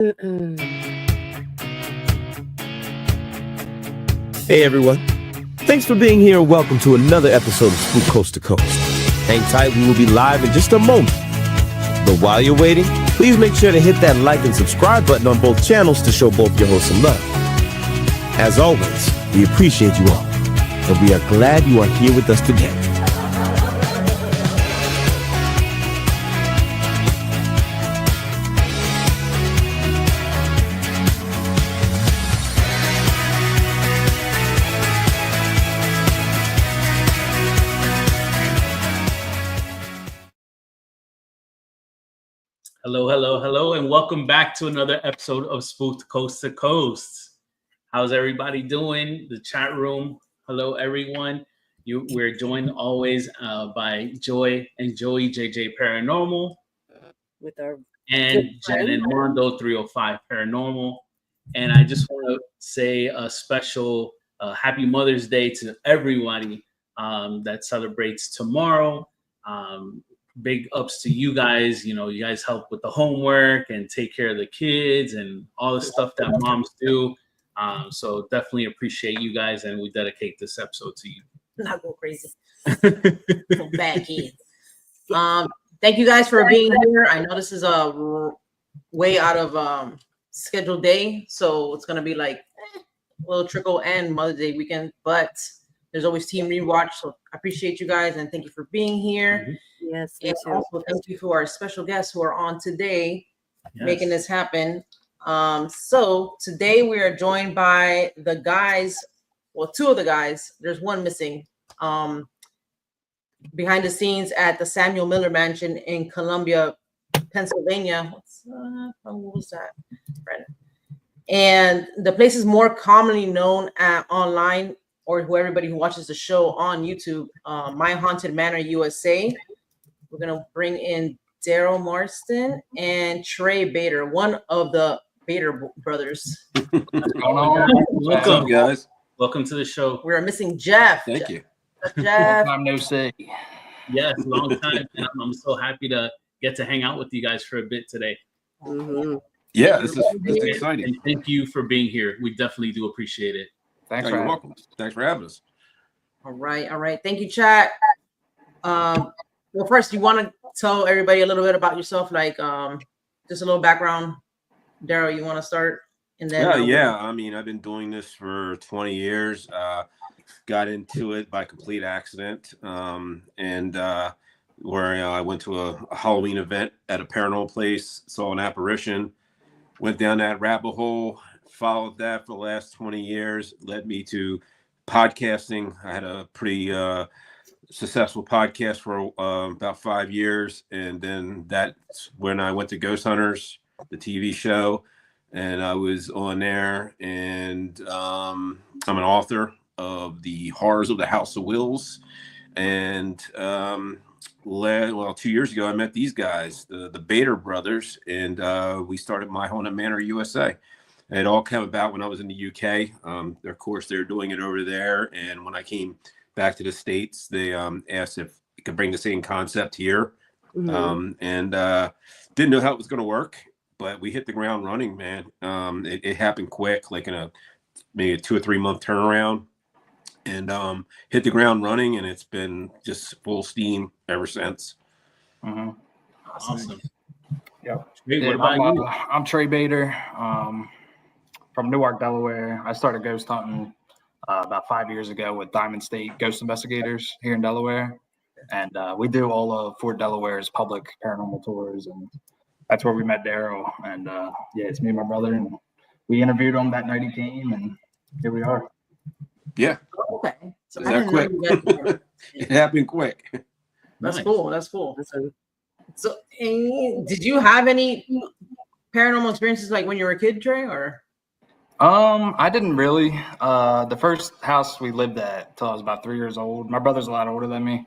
Hey everyone, thanks for being here and welcome to another episode of Spook Coast to Coast. Hang tight, we will be live in just a moment. But while you're waiting, please make sure to hit that like and subscribe button on both channels to show both your hosts some love. As always, we appreciate you all, and we are glad you are here with us today. Hello, and welcome back to another episode of Spooked Coast to Coast. How's everybody doing? The chat room. Hello, everyone. We're joined always by Joy and Joey, JJ Paranormal, with our and Jen and Mondo 305 Paranormal. And I just want to say a special Happy Mother's Day to everybody that celebrates tomorrow. Big ups to you guys. You know, you guys help with the homework and take care of the kids and all the stuff that moms do. So definitely appreciate you guys, and we dedicate this episode to you. Not go crazy. Bad kids. Thank you guys for being here. I know this is a way out of scheduled day, so it's gonna be like a little trickle and Mother's Day weekend, but there's always team rewatch. So I appreciate you guys and thank you for being here. Mm-hmm. Yes, and also thank you for our special guests who are on today, making this happen. So today we are joined by the guys, well, two of the guys. There's one missing. Behind the scenes at the Samuel Miller Mansion in Columbia, Pennsylvania. What was that? Right. And the place is more commonly known online, or who everybody who watches the show on YouTube, My Haunted Manor USA. We're gonna bring in Daryl Marston and Trey 𝗵𝗃, one of the 𝗵𝗃 brothers. What's going on? Welcome, guys. Welcome to the show. We're missing Jeff. Thank you. Jeff. Long time no see. Yes, long time. And I'm so happy to get to hang out with you guys for a bit today. Mm-hmm. Yeah, this is exciting. And thank you for being here. We definitely do appreciate it. Thanks You're welcome. Thanks for having us. All right. Thank you, chat. Well, first, you want to tell everybody a little bit about yourself, like just a little background. Daryl, you want to start? And then Yeah. I mean, I've been doing this for 20 years. Got into it by complete accident, and where I went to a Halloween event at a paranormal place, saw an apparition, went down that rabbit hole, followed that for the last 20 years, led me to podcasting. I had a pretty successful podcast for about 5 years, and then that's when I went to Ghost Hunters, the TV show, and I was on there. And I'm an author of the Horrors of the House of Wills. And 2 years ago, I met these guys, the 𝗵𝗃 brothers, and we started My Haunted Manor USA. And it all came about when I was in the UK. Of course, they're doing it over there, and when I came back to the States, they asked if we could bring the same concept here. Mm-hmm. And didn't know how it was going to work, but we hit the ground running, man. It happened quick, like in maybe a 2 or 3 month turnaround, and hit the ground running, and it's been just full steam ever since. Mm-hmm. Awesome. Yep. I'm Trey 𝗵𝗃, from Newark, Delaware. I started ghost hunting about 5 years ago with Diamond State Ghost Investigators here in Delaware. And we do all of Fort Delaware's public paranormal tours. And that's where we met Daryl. And it's me and my brother. And we interviewed him that night he came. And here we are. Yeah. Okay. So that quick. It happened quick. That's Nice. cool. That's cool. So, did you have any paranormal experiences like when you were a kid, Trey, or? I didn't really. The first house we lived at till I was about 3 years old, my brother's a lot older than me,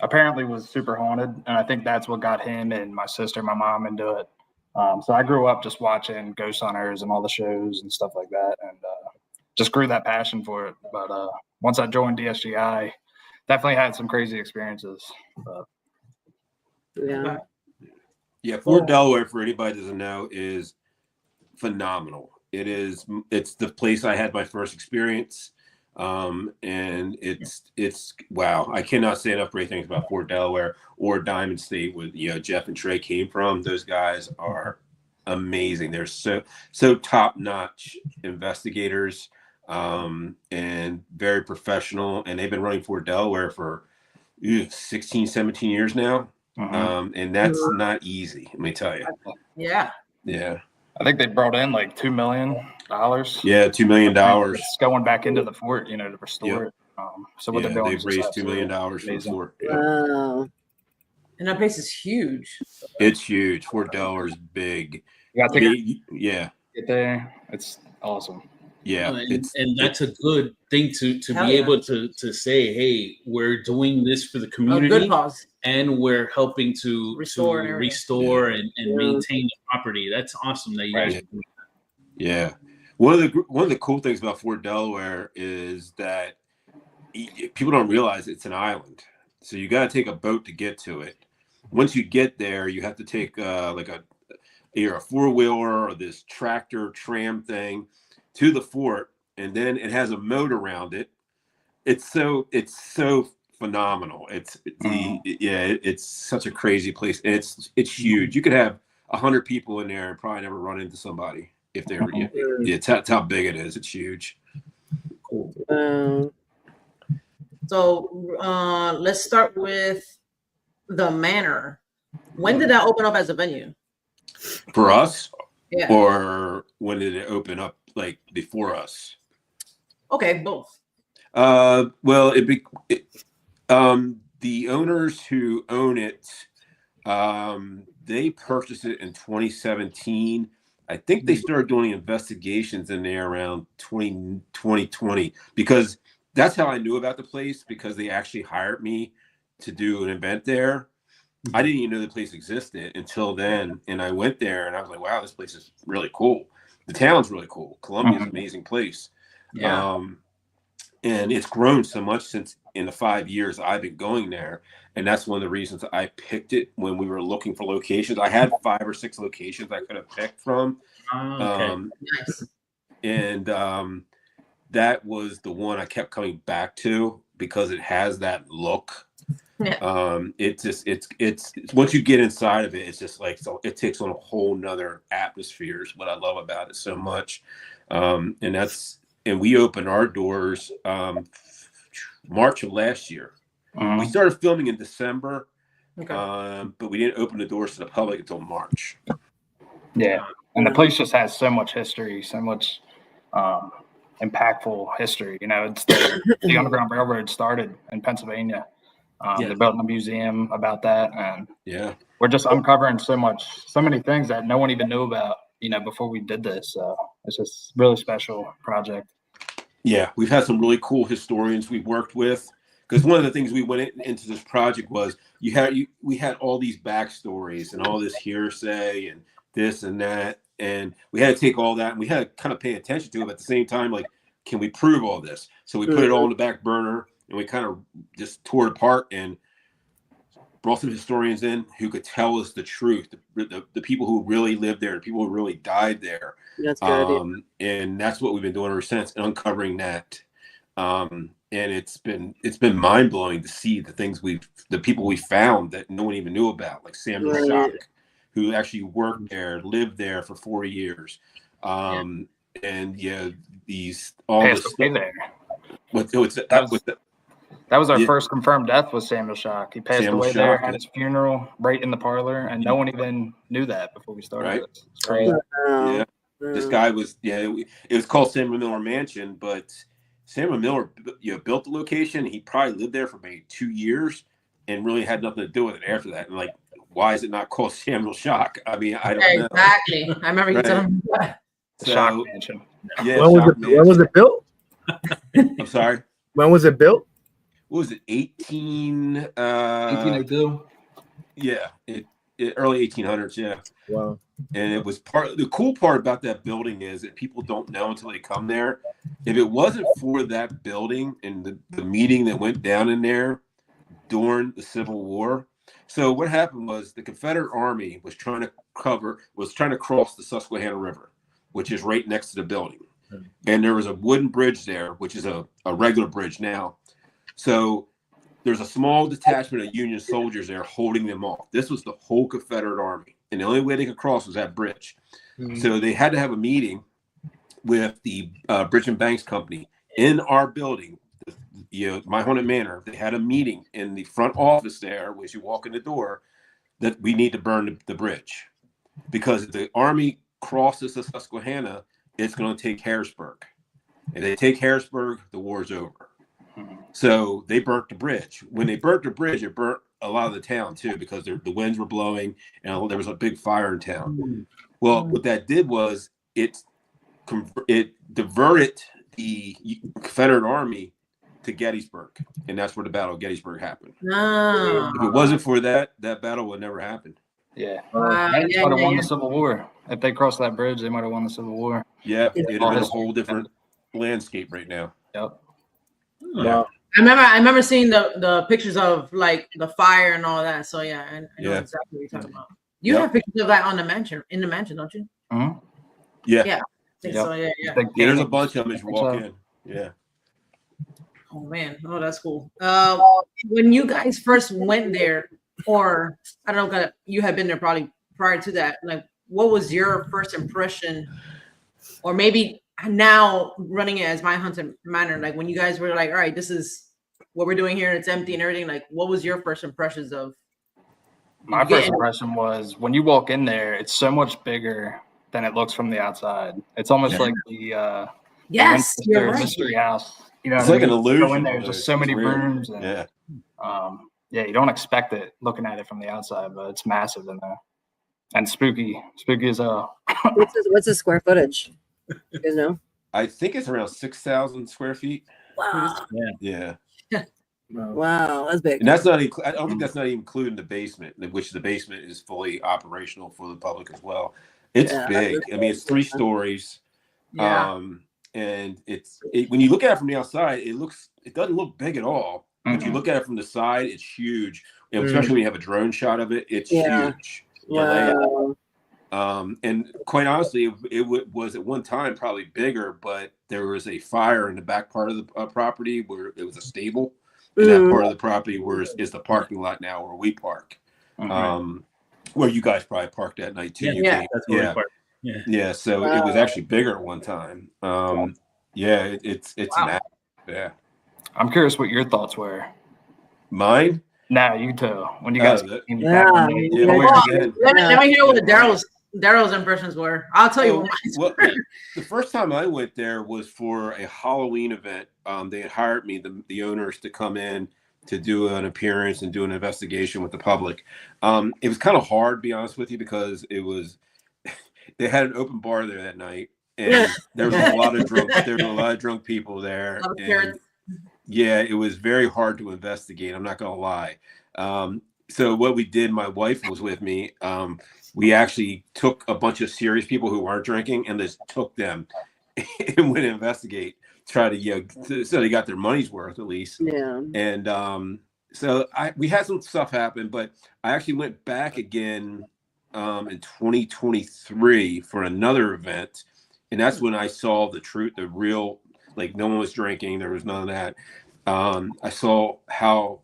apparently was super haunted. And I think that's what got him and my sister, my mom into it. So I grew up just watching Ghost Hunters and all the shows and stuff like that. And just grew that passion for it. But once I joined DSGI, definitely had some crazy experiences. But, yeah. Yeah, Fort Delaware, for anybody who doesn't know, is phenomenal. It's the place I had my first experience. And it's wow. I cannot say enough great things about Fort Delaware or Diamond State, where Jeff and Trey came from. Those guys are amazing. They're so top-notch investigators, and very professional. And they've been running Fort Delaware for 16, 17 years now. And that's not easy, let me tell you. Yeah. Yeah. I think they brought in like $2 million. Yeah, $2 million. It's going back into the fort, to restore it. So what they're doing, they've raised $2 million for the fort. Yeah. Wow. And that place is huge. It's huge. Fort Delaware is big. You got to get there. It's awesome. Yeah, and that's a good thing to be able to say, hey, we're doing this for the community, good cause. And we're helping to restore and maintain the property. That's awesome that you guys are doing that. Yeah. One of the cool things about Fort Delaware is that people don't realize it's an island, so you got to take a boat to get to it. Once you get there, you have to take either a 4-wheeler or this tractor tram thing to the fort, and then it has a moat around it. It's so phenomenal. It's such a crazy place. It's huge. You could have 100 people in there and probably never run into somebody if they were. That's how big it is. It's huge. Cool. So let's start with the manor. When did that open up as a venue? For us? Yeah. Or when did it open up, like before us? Okay, both. Well, the owners who own it, they purchased it in 2017. I think they started doing investigations in there around 2020, because that's how I knew about the place, because they actually hired me to do an event there. I didn't even know the place existed until then. And I went there and I was like, wow, this place is really cool. The town's really cool. Columbia's an amazing place. Yeah. And it's grown so much since in the 5 years I've been going there. And that's one of the reasons I picked it when we were looking for locations. I had 5 or 6 locations I could have picked from. Nice. And that was the one I kept coming back to because it has that look. Yeah. It's once you get inside of it, it's just like, so it takes on a whole nother atmosphere is what I love about it so much. And we opened our doors March of last year. We started filming in December, but we didn't open the doors to the public until March. Yeah, and the place just has so much history, so much impactful history. It's the Underground Railroad started in Pennsylvania. They're building a museum about that, and we're just uncovering so many things that no one even knew about, before we did this. So it's just a really special project. Yeah, we've had some really cool historians we've worked with, because one of the things we went into this project was we had all these backstories and all this hearsay and this and that, and we had to take all that and we had to kind of pay attention to it, but at the same time, like, can we prove all this? So we put it all in the back burner. And we kind of just tore it apart and brought some historians in who could tell us the truth, the people who really lived there, the people who really died there. That's good. And that's what we've been doing ever since, uncovering that. And it's been mind blowing to see the people we found that no one even knew about, like Samuel Schock, who actually worked there, lived there for 4 years. And these all this stuff there. That was our first confirmed death with Samuel Schock. He passed away there, had his funeral right in the parlor, and no one even knew that before we started. Right. It's crazy. Yeah. This guy was, it was called Samuel Miller Mansion, but Samuel Miller built the location. He probably lived there for maybe 2 years and really had nothing to do with it after that. And like, why is it not called Samuel Schock? I mean, I don't know. Exactly. I remember you telling me that. Schock Mansion. Yeah. When was it built? I'm sorry. When was it built? What was it? 1802. Yeah, early 1800s. Yeah. Wow. And it was the cool part about that building is that people don't know until they come there. If it wasn't for that building and the meeting that went down in there during the Civil War. So what happened was the Confederate Army was trying to cross the Susquehanna River. which is right next to the building. And there was a wooden bridge there, which is a regular bridge now. So there's a small detachment of Union soldiers there holding them off. This was the whole Confederate Army. And the only way they could cross was that bridge. So they had to have a meeting with the Bridge and Banks Company in our building, my haunted manor. They had a meeting in the front office there, as you walk in the door, that we need to burn the bridge. Because if the Army crosses the Susquehanna, it's going to take Harrisburg. And they take Harrisburg, the war's over. So they burnt the bridge. When they burnt the bridge, it burnt a lot of the town too, because the winds were blowing and there was a big fire in town. Well, what that did was it diverted the Confederate Army to Gettysburg, and that's where the Battle of Gettysburg happened. If it wasn't for that battle would never happen. Yeah, they might have won the Civil War. If they crossed that bridge, they might have won the Civil War. Yeah, it'd have been a whole different landscape right now. Yep. Yeah. I remember seeing the pictures of like the fire and all that. So yeah, I know exactly what you're talking about. You have pictures of that on the mansion, don't you? Yeah. Yeah. I think so. Yeah. There's a bunch of them as you walk in. Yeah. Oh man, oh that's cool. When you guys first went there, or I don't know, you had been there probably prior to that. Like, what was your first impression, or maybe now running it as my haunted manor? Like when you guys were like, all right, this is what we're doing here, and it's empty and everything. Like, what was your first impressions of? My first impression was when you walk in there, it's so much bigger than it looks from the outside. It's almost like the mystery house. You know, it's like an illusion. Go in there, there's just so many rooms. And, you don't expect it looking at it from the outside, but it's massive in there and spooky as hell. What's the square footage? You guys know? I think it's around 6,000 square feet. Wow. Yeah. Wow, that's big. And that's not. I don't think that's not even including the basement, which the basement is fully operational for the public as well. It's big. I mean, it's 3 stories. Yeah. And when you look at it from the outside, it doesn't look big at all. But you look at it from the side, it's huge. And especially when you have a drone shot of it, it's huge. Wow. And quite honestly, it was at one time probably bigger, but there was a fire in the back part of the property where it was a stable. And that part of the property is the parking lot now where we park. Where you guys probably parked that night too. That's where we parked. Yeah, so it was actually bigger at one time. It's an yeah. I'm curious what your thoughts were. Mine? Nah, you too. When you guys came back. Let me hear what Daryl's impressions were. I'll tell you what mine were. The first time I went there was for a Halloween event. They had hired me, the owners, to come in to do an appearance and do an investigation with the public. It was kind of hard, to be honest with you, because they had an open bar there that night, and there was a lot of drunk people there. And it was very hard to investigate. I'm not gonna lie. So what we did, my wife was with me. We actually took a bunch of serious people who weren't drinking and just took them and went to investigate, try to so they got their money's worth at least. Yeah. And so we had some stuff happen, but I actually went back again in 2023 for another event, and that's when I saw the truth, the real, like no one was drinking, there was none of that. I saw how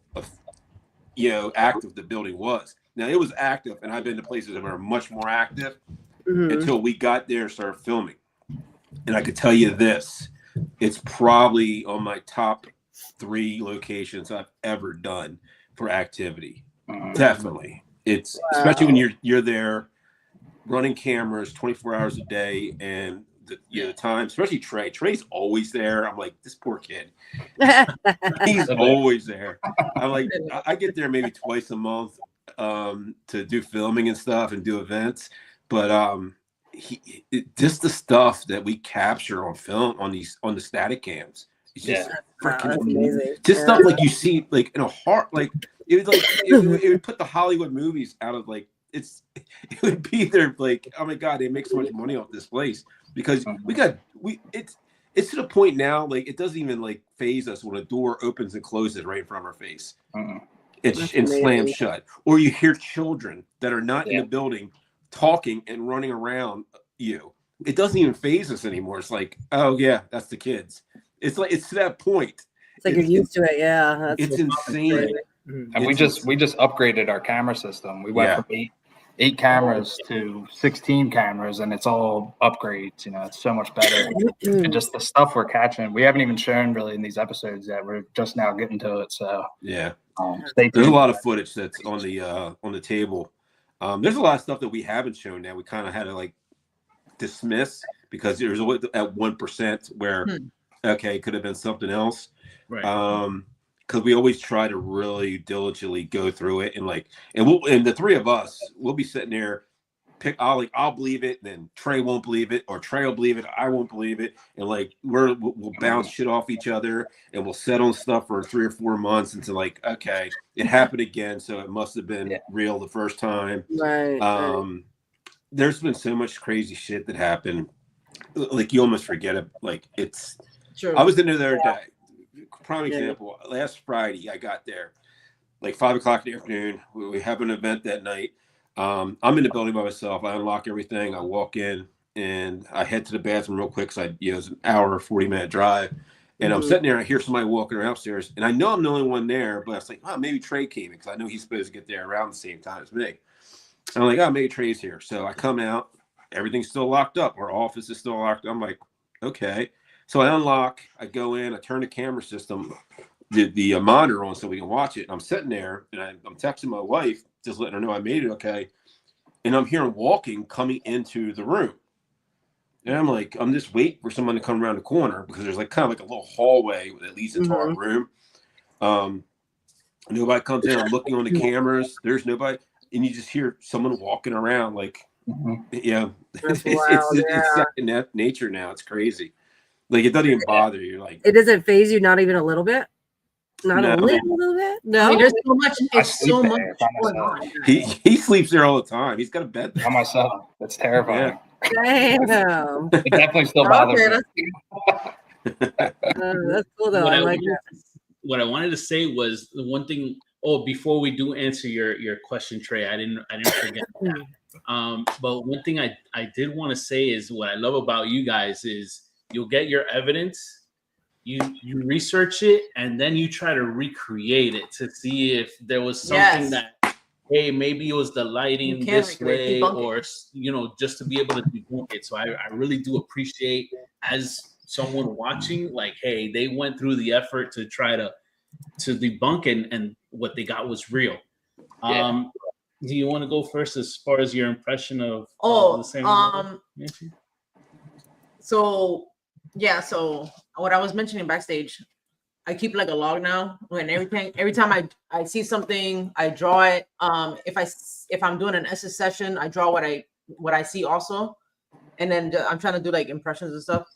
active the building was. Now it was active, and I've been to places that were much more active until we got there and started filming. And I could tell you this, it's probably on my top 3 locations I've ever done for activity. Definitely. It's especially when you're there running cameras 24 hours a day, and the time, especially Trey's always there. I'm like, this poor kid. He's always there. I'm like, I get there maybe twice a month to do filming and stuff and do events, but just the stuff that we capture on film on the static cams, it's just freaking amazing. Just stuff like you see like in a heart, like it was like it would put the Hollywood movies out of like it would be there like, oh my god, they make so much money off this place, because it's to the point now like it doesn't even like faze us when a door opens and closes right in front of our face. It's slams shut, or you hear children that are not in the building talking and running around you. it doesn't even phase us anymore. It's like, oh yeah, that's the kids. It's like it's to that point. It's like you're used to it. Yeah. It's insane. And we just upgraded our camera system. We went from eight cameras to 16 cameras, and it's all upgrades. You know, it's so much better. And just the stuff we're catching, we haven't even shown really in these episodes yet. We're just now getting to it. So yeah, stay tuned. there's a lot of footage that's on the table. There's a lot of stuff that we haven't shown that we kind of had to like dismiss because there's always at 1% where okay, it could have been something else. Right. Because we always try to really diligently go through it and the three of us we'll be sitting there I'll believe it, then Trey won't believe it, or Trey will believe it, I won't believe it, and like we'll bounce shit off each other and we'll set on stuff for 3 or 4 months until like okay, it happened again, so it must have been real the first time. Right. There's been so much crazy shit that happened, like you almost forget it. Like it's True. I was in there the other day. Prime example, last Friday I got there like 5 o'clock in the afternoon. We have an event that night. I'm in the building by myself. I unlock everything. I walk in and I head to the bathroom real quick. So it was an hour, 40-minute drive. And I'm sitting there and I hear somebody walking around upstairs. And I know I'm the only one there, but I was like, oh, maybe Trey came because I know he's supposed to get there around the same time as me. And I'm like, oh, maybe Trey's here. So I come out. Everything's still locked up. Our office is still locked up. I'm like, okay. So I unlock, I go in, I turn the camera system, the monitor on so we can watch it. And I'm sitting there and I'm texting my wife, just letting her know I made it okay. And I'm hearing walking coming into the room. And I'm like, I'm just waiting for someone to come around the corner because there's like kind of like a little hallway that leads into our room. Nobody comes in. I'm looking on the cameras. There's nobody. And you just hear someone walking around like, it's second nature now. It's crazy. Like it doesn't even bother you. Like it doesn't phase you, not even a little bit. Not a little bit. No, I mean, there's so much. It's so much going on. He sleeps there all the time. He's got a bed there. By myself. That's terrifying. Damn. It definitely still bothers me. That's cool though. What I wanted to say was the one thing. Oh, before we do answer your question, Trey, I didn't forget that. But one thing I did want to say is what I love about you guys is you'll get your evidence, you research it, and then you try to recreate it to see if there was something that, hey, maybe it was the lighting this way, or just to be able to debunk it. So I really do appreciate as someone watching, like, hey, they went through the effort to try to debunk it, and what they got was real. Do you want to go first as far as your impression of the same? So what I was mentioning backstage, I keep like a log now. When every time I see something, I draw it. If I'm doing an SS session, I draw what I see also, and then I'm trying to do like impressions and stuff.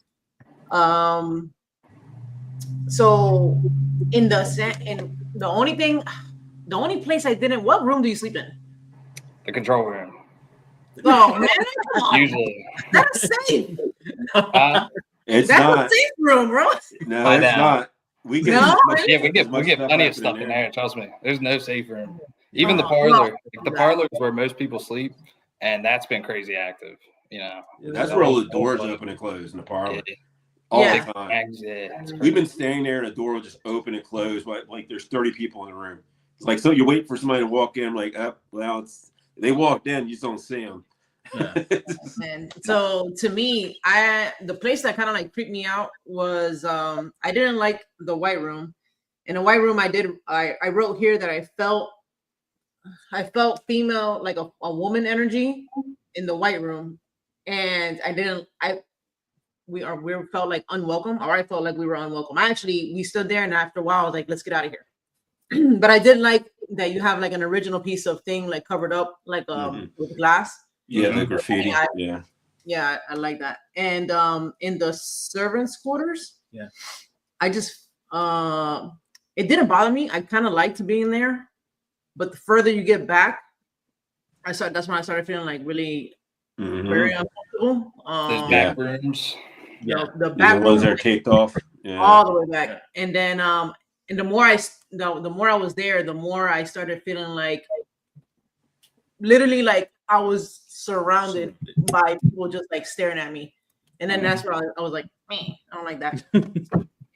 So the only place I didn't. What room do you sleep in? The control room. Oh man, Usually that's safe. It's that's not a safe room, bro. No, it's not. We get we get plenty of stuff in there. Trust me. There's no safe room. Even the parlor. The parlor is where most people sleep, and that's been crazy active. That's where all the doors open and close in the parlor. All the time. We've been staying there and the door will just open and close, but like there's 30 people in the room. It's like, so you wait for somebody to walk in, like, they walked in, you just don't see them. And so to me, the place that kind of like creeped me out was I didn't like the white room. In the white room, I wrote here that I felt female, like a woman energy in the white room, and we felt like unwelcome, or I felt like we were unwelcome. We stood there, and after a while, I was like, let's get out of here. But I did like that you have like an original piece of thing like covered up like with glass. Yeah, the graffiti. Yeah, I like that. And in the servants' quarters, I just it didn't bother me. I kind of liked being there, but the further you get back, that's when I started feeling like really very uncomfortable. Those back rooms. The back ones that are taped off. All the way back. And then and the more I was there, the more I started feeling like literally like I was surrounded by people just like staring at me, and then that's where I was like, man, I don't like that.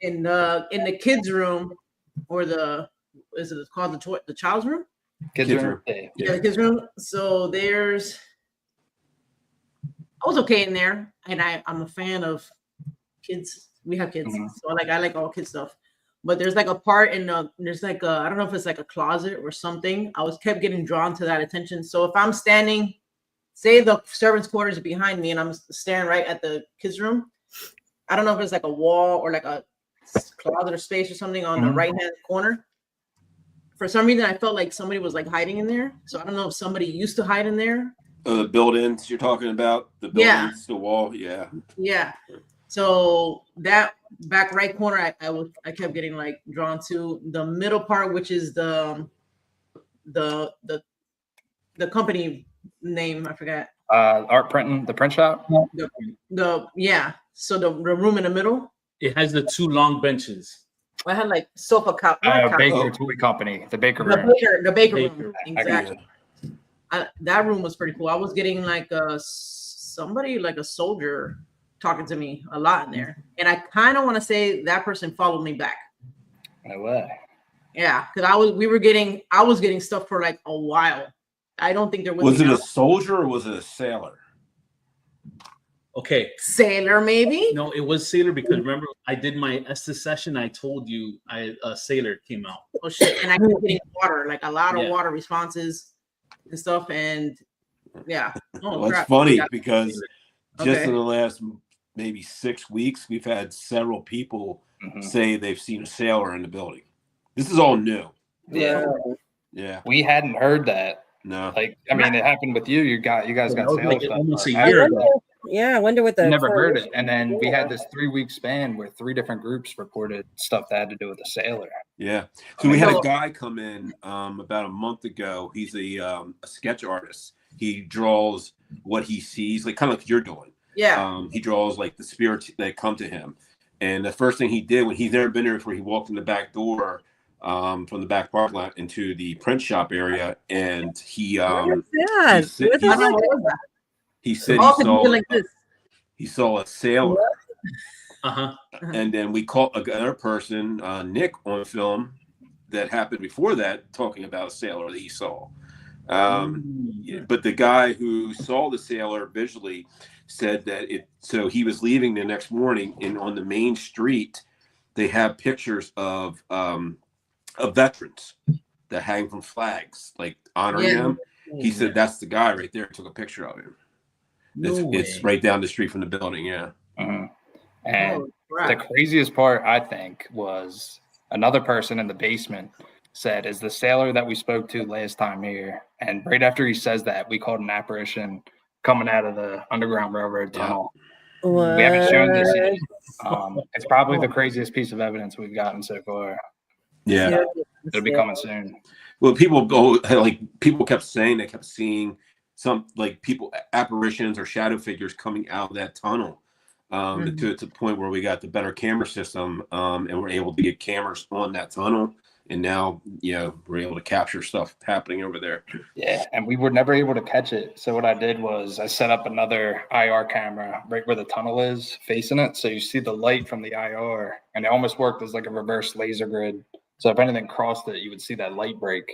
In the kids' room, or is it called the child's room? Kids room. Yeah, the kids' room. So I was okay in there, and I'm a fan of kids. We have kids, so I like all kids stuff. But there's like a part there's like I don't know if it's like a closet or something. I kept getting drawn to that attention. So if I'm standing, say the servants' quarters are behind me, and I'm staring right at the kids' room, I don't know if it's like a wall or like a closet or space or something on the right hand corner. For some reason, I felt like somebody was like hiding in there. So I don't know if somebody used to hide in there. The buildings you're talking about, the buildings, the wall, yeah. So that back right corner, I kept getting like drawn to. The middle part, which is the company name, I forgot. Art printing, the print shop. So the room in the middle. It has the 2 long benches. I had like sofa Baker Toy Company, the Baker room. The baker room, exactly. That room was pretty cool. I was getting like somebody like a soldier talking to me a lot in there, and I kind of want to say that person followed me back. No way. Yeah, because I was getting stuff for like a while. I don't think there was. Was it a soldier or was it a sailor? Okay. Sailor, maybe? No, it was sailor, because remember I did my Estes session. I told you a sailor came out. Oh shit! And I kept getting water, like a lot of water responses and stuff, and yeah. Well, it's funny because just in the last maybe 6 weeks, we've had several people say they've seen a sailor in the building. This is all new. Yeah. We hadn't heard that. No. Like, I mean, it happened with you. You guys got sailor like stuff. almost a year ago. Yeah, I wonder what the. Never heard it. And then we had this 3-week span where 3 different groups reported stuff that had to do with a sailor. Yeah. So we had a guy come in about a month ago. He's a sketch artist. He draws what he sees, like kind of like you're doing. Yeah. He draws like the spirits that come to him. And the first thing he did when he's never been there before, he walked in the back door from the back parking lot into the print shop area, and he said he saw a sailor. And then we caught another person, Nick, on film that happened before that, talking about a sailor that he saw. But the guy who saw the sailor visually said that so he was leaving the next morning, and on the main street they have pictures of veterans that hang from flags, like honoring them. He said that's the guy right there. Took a picture of him. It's right down the street from the building. And the craziest part, I think, was another person in the basement said, is the sailor that we spoke to last time here. And right after he says that, we called an apparition coming out of the Underground Railroad tunnel. What? We haven't shown this yet. It's probably the craziest piece of evidence we've gotten so far. Yeah. It'll be coming soon. Well, people kept saying they kept seeing some apparitions or shadow figures coming out of that tunnel to the point where we got the better camera system and we're able to get cameras on that tunnel. And now, we're able to capture stuff happening over there. Yeah, and we were never able to catch it. So what I did was I set up another IR camera right where the tunnel is, facing it. So you see the light from the IR, and it almost worked as like a reverse laser grid. So if anything crossed it, you would see that light break.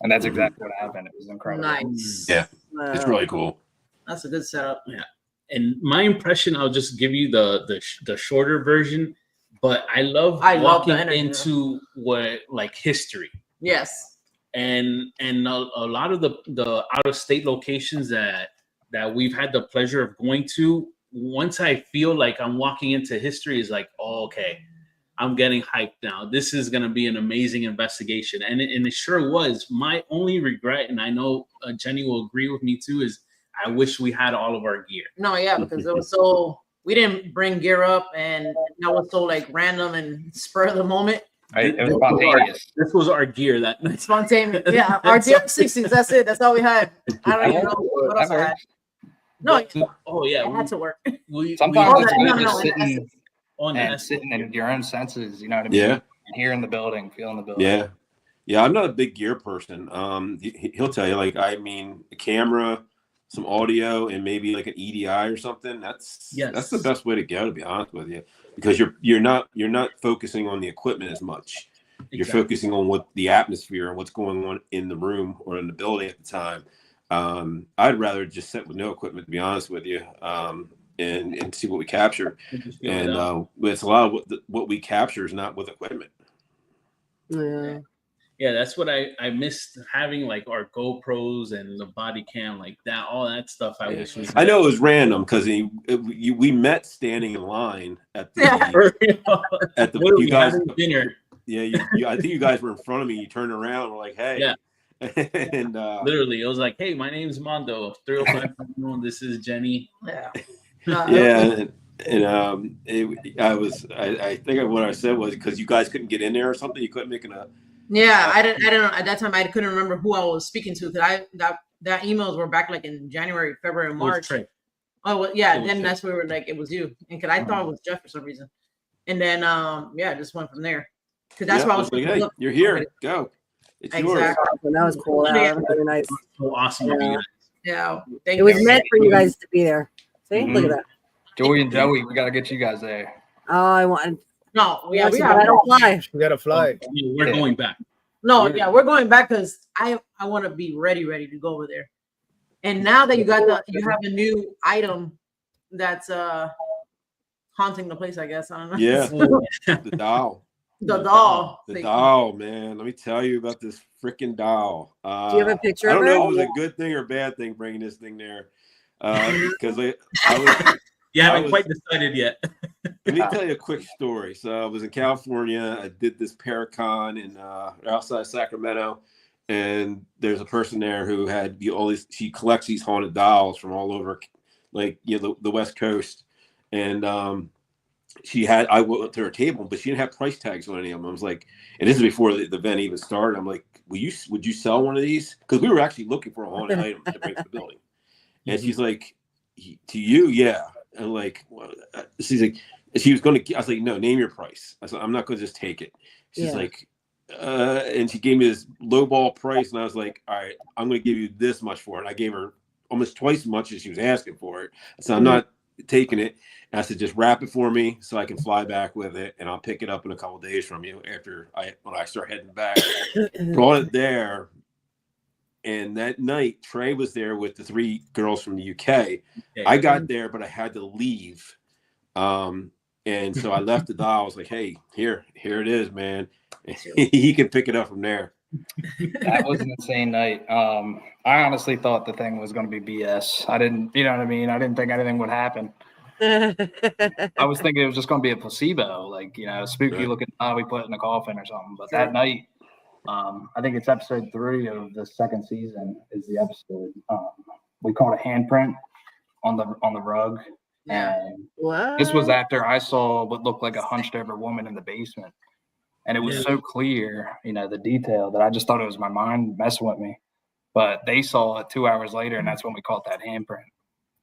And that's exactly what happened. It was incredible. Nice. Yeah, it's really cool. That's a good setup. Yeah. And my impression, I'll just give you the shorter version. But I love walking into history. Yes. And a lot of the out of state locations that we've had the pleasure of going to, once I feel like I'm walking into history, is like, oh, okay, I'm getting hyped now. This is gonna be an amazing investigation. And it sure was. My only regret, and I know Jenny will agree with me too, is I wish we had all of our gear. No, yeah, because it was so. We didn't bring gear up, and that was so random and spur of the moment. Right? It was spontaneous. This was our gear that night. Spontaneous. Yeah, our DX60s. That's it. That's all we had. I don't even know what else I had. No. Oh yeah, it had to work. Sometimes it's good just sitting in your own senses. You know what I mean? Yeah. Here in the building, feeling the building. Yeah. Yeah, I'm not a big gear person. He'll tell you, the camera, some audio, and maybe like an EDI or something, that's the best way to go, to be honest with you, because you're not focusing on the equipment as much. You're focusing on what the atmosphere and what's going on in the room or in the building at the time. I'd rather just sit with no equipment, to be honest with you, and see what we capture. And it's a lot of what we capture is not with equipment. Yeah, that's what I missed, having like our GoPros and the body cam, like that, all that stuff. I wish we. I know it was random because we met standing in line at the you guys dinner. Yeah, I think you guys were in front of me. You turned around and were like, "Hey." Yeah. And literally, it was like, "Hey, my name's Mondo of 305. This is Jenny." Yeah. Yeah. I think what I said was because you guys couldn't get in there or something. You couldn't make a. Yeah, I don't at that time. I couldn't remember who I was speaking to because that emails were back like in January, February, March. Trey. Oh well, yeah. Then that's where we were like, it was you, and because I thought it was Jeff for some reason, and then yeah, just went from there. Because that's why I was like, "Hey, you're here. Go. It's yours." That was cool. That was really nice. So awesome. Yeah. It was meant for you guys to be there. See, look at that. Joey and Joey, we gotta get you guys there. Oh, I want. No, yeah, we I don't fly. We gotta fly. We're going back. No, yeah, we're going back because I want to be ready to go over there. And now that you have a new item that's haunting the place, I guess. I don't know. Yeah, the doll. The doll. The doll, man. Let me tell you about this freaking doll. Do you have a picture I of don't it? know if it was a good thing or a bad thing bringing this thing there. Because I was. You haven't quite decided yet. Let me tell you a quick story. So I was in California. I did this Paracon in outside Sacramento, and there's a person there who had she collects these haunted dolls from all over, like the West Coast, and I went to her table, but she didn't have price tags on any of them. I was like, and this is before the event even started. I'm like, would you sell one of these? Because we were actually looking for a haunted item to bring to the building, and she's like, to you, yeah. And like, she's like, she was going to, I was like, no, name your price. I said, I'm not going to just take it. She's like, and she gave me this lowball price. And I was like, all right, I'm going to give you this much for it. And I gave her almost twice as much as she was asking for it. So I'm not taking it. And I said, just wrap it for me so I can fly back with it. And I'll pick it up in a couple of days from you when I start heading back. Brought it there. And that night, Trey was there with the 3 girls from the UK. I got there, but I had to leave. And so I left the doll. I was like, hey, here it is, man. He can pick it up from there. That was an insane night. I honestly thought the thing was going to be BS. I didn't, you know what I mean? I didn't think anything would happen. I was thinking it was just going to be a placebo, like, a spooky looking we put in a coffin or something. But that night, I think it's episode 3 of the 2nd season is the episode. We caught a handprint on the rug. And this was after I saw what looked like a hunched over woman in the basement. And it was so clear, the detail, that I just thought it was my mind messing with me. But they saw it 2 hours later, and that's when we caught that handprint.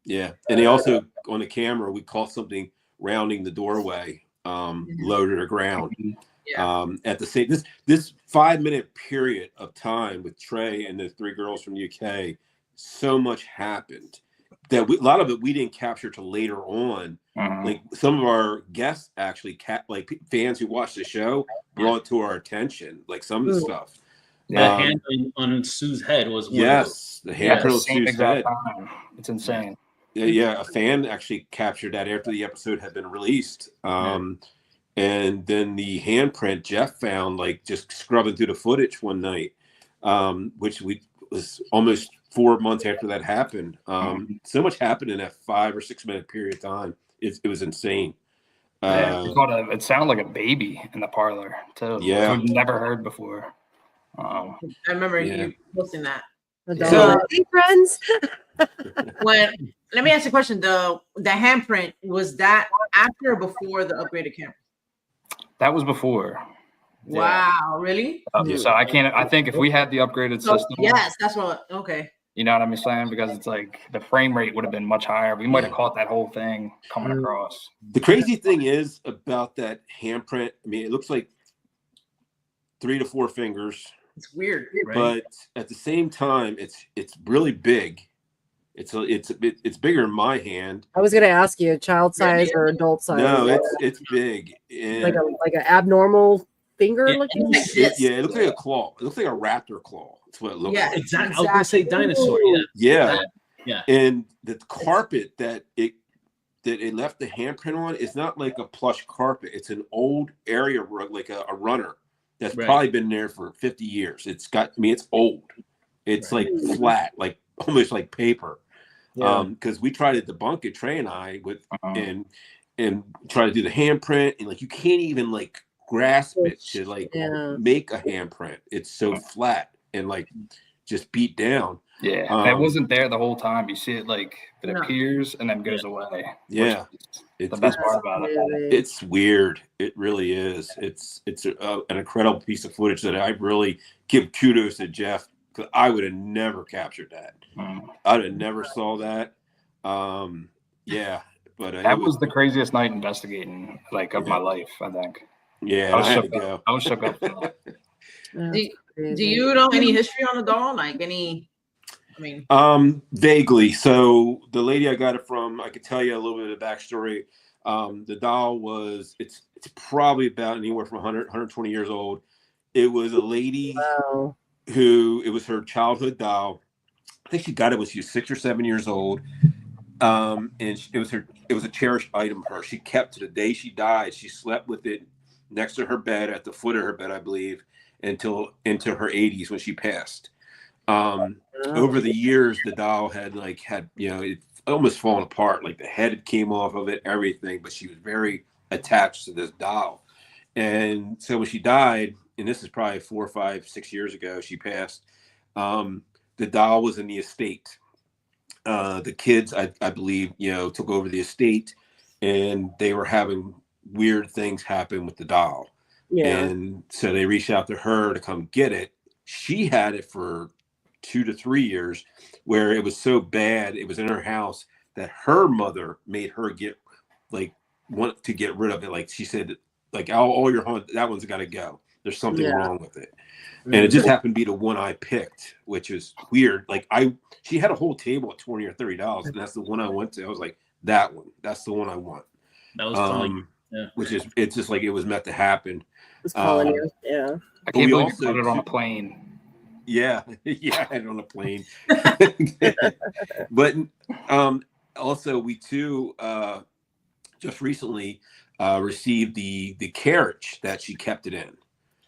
Yeah. And they also, on the camera, we caught something rounding the doorway, low to the ground. At the same, this 5-minute period of time with Trey and the 3 girls from UK, so much happened that a lot of it we didn't capture till later on. Like some of our guests actually, like fans who watched the show, brought it to our attention. Like some of the stuff. The hand on Sue's head was one of those. The hand on Sue's head. It's insane. Yeah, a fan actually captured that after the episode had been released. And then the handprint Jeff found, like just scrubbing through the footage one night, which was almost 4 months after that happened. So much happened in that 5 or 6 minute period of time. It was insane. It sounded like a baby in the parlor too. Yeah, I've never heard before. I remember you posting that. Hey, friends. Let me ask you a question. The handprint, was that after or before the upgraded camera? That was before. Wow, really? So I think if we had the upgraded system. Yes, that's what. Okay. You know what I'm saying? Because it's like the frame rate would have been much higher. We might have caught that whole thing coming across. The crazy thing is about that handprint. I mean, it looks like 3 to 4 fingers. It's weird, right? But at the same time, it's really big. It's bigger in my hand. I was gonna ask you, child size or adult size? No, it's big. And like an abnormal finger Yeah, looking. it looks like a claw. It looks like a raptor claw. That's what it looks like. Exactly. I was gonna say dinosaur. Yeah. Yeah. And the carpet that it left the handprint on is not like a plush carpet. It's an old area rug, like a runner that's probably been there for 50 years. It's old. It's like flat, like almost like paper. Because we tried to debunk it, Trey and I, with and try to do the handprint, and like you can't even like grasp it to like make a handprint. It's so flat and like just beat down. Yeah, it wasn't there the whole time. You see it like it appears and then goes away. Yeah, it's the best part about it. It's weird. It really is. It's an incredible piece of footage that I really give kudos to Jeff, because I would have never captured that. I would have never saw that. Yeah, but that was the craziest night investigating of my life, I think. Yeah, I had to go. I was shook up. Do you know any history on the doll? Like any? I mean, vaguely. So the lady I got it from, I could tell you a little bit of the backstory. The doll it's probably about anywhere from 100, 120 years old. It was a lady who, it was her childhood doll. I think she got it when she was 6 or 7 years old. And it was a cherished item for her. She kept to the day she died. She slept with it next to her bed, at the foot of her bed, I believe, until into her 80s when she passed. Over the years, the doll had it almost fallen apart. Like the head came off of it, everything. But she was very attached to this doll. And so when she died, and this is probably 4, 5, 6 years ago, she passed. The doll was in the estate. The kids, I believe, took over the estate, and they were having weird things happen with the doll. Yeah. And so they reached out to her to come get it. She had it for 2 to 3 years, where it was so bad, it was in her house, that her mother made her want to get rid of it. Like she said, like, all your home, that one's got to go. There's something wrong with it. And it just happened to be the one I picked, which is weird. Like she had a whole table at $20 or $30, and that's the one I went to. I was like, that one, that's the one I want. That was funny. Yeah. Which is, it's just like it was meant to happen. It's calling you. Yeah. I can't believe you put it on a plane. Yeah, I had it on a plane. But also we too just recently received the carriage that she kept it in.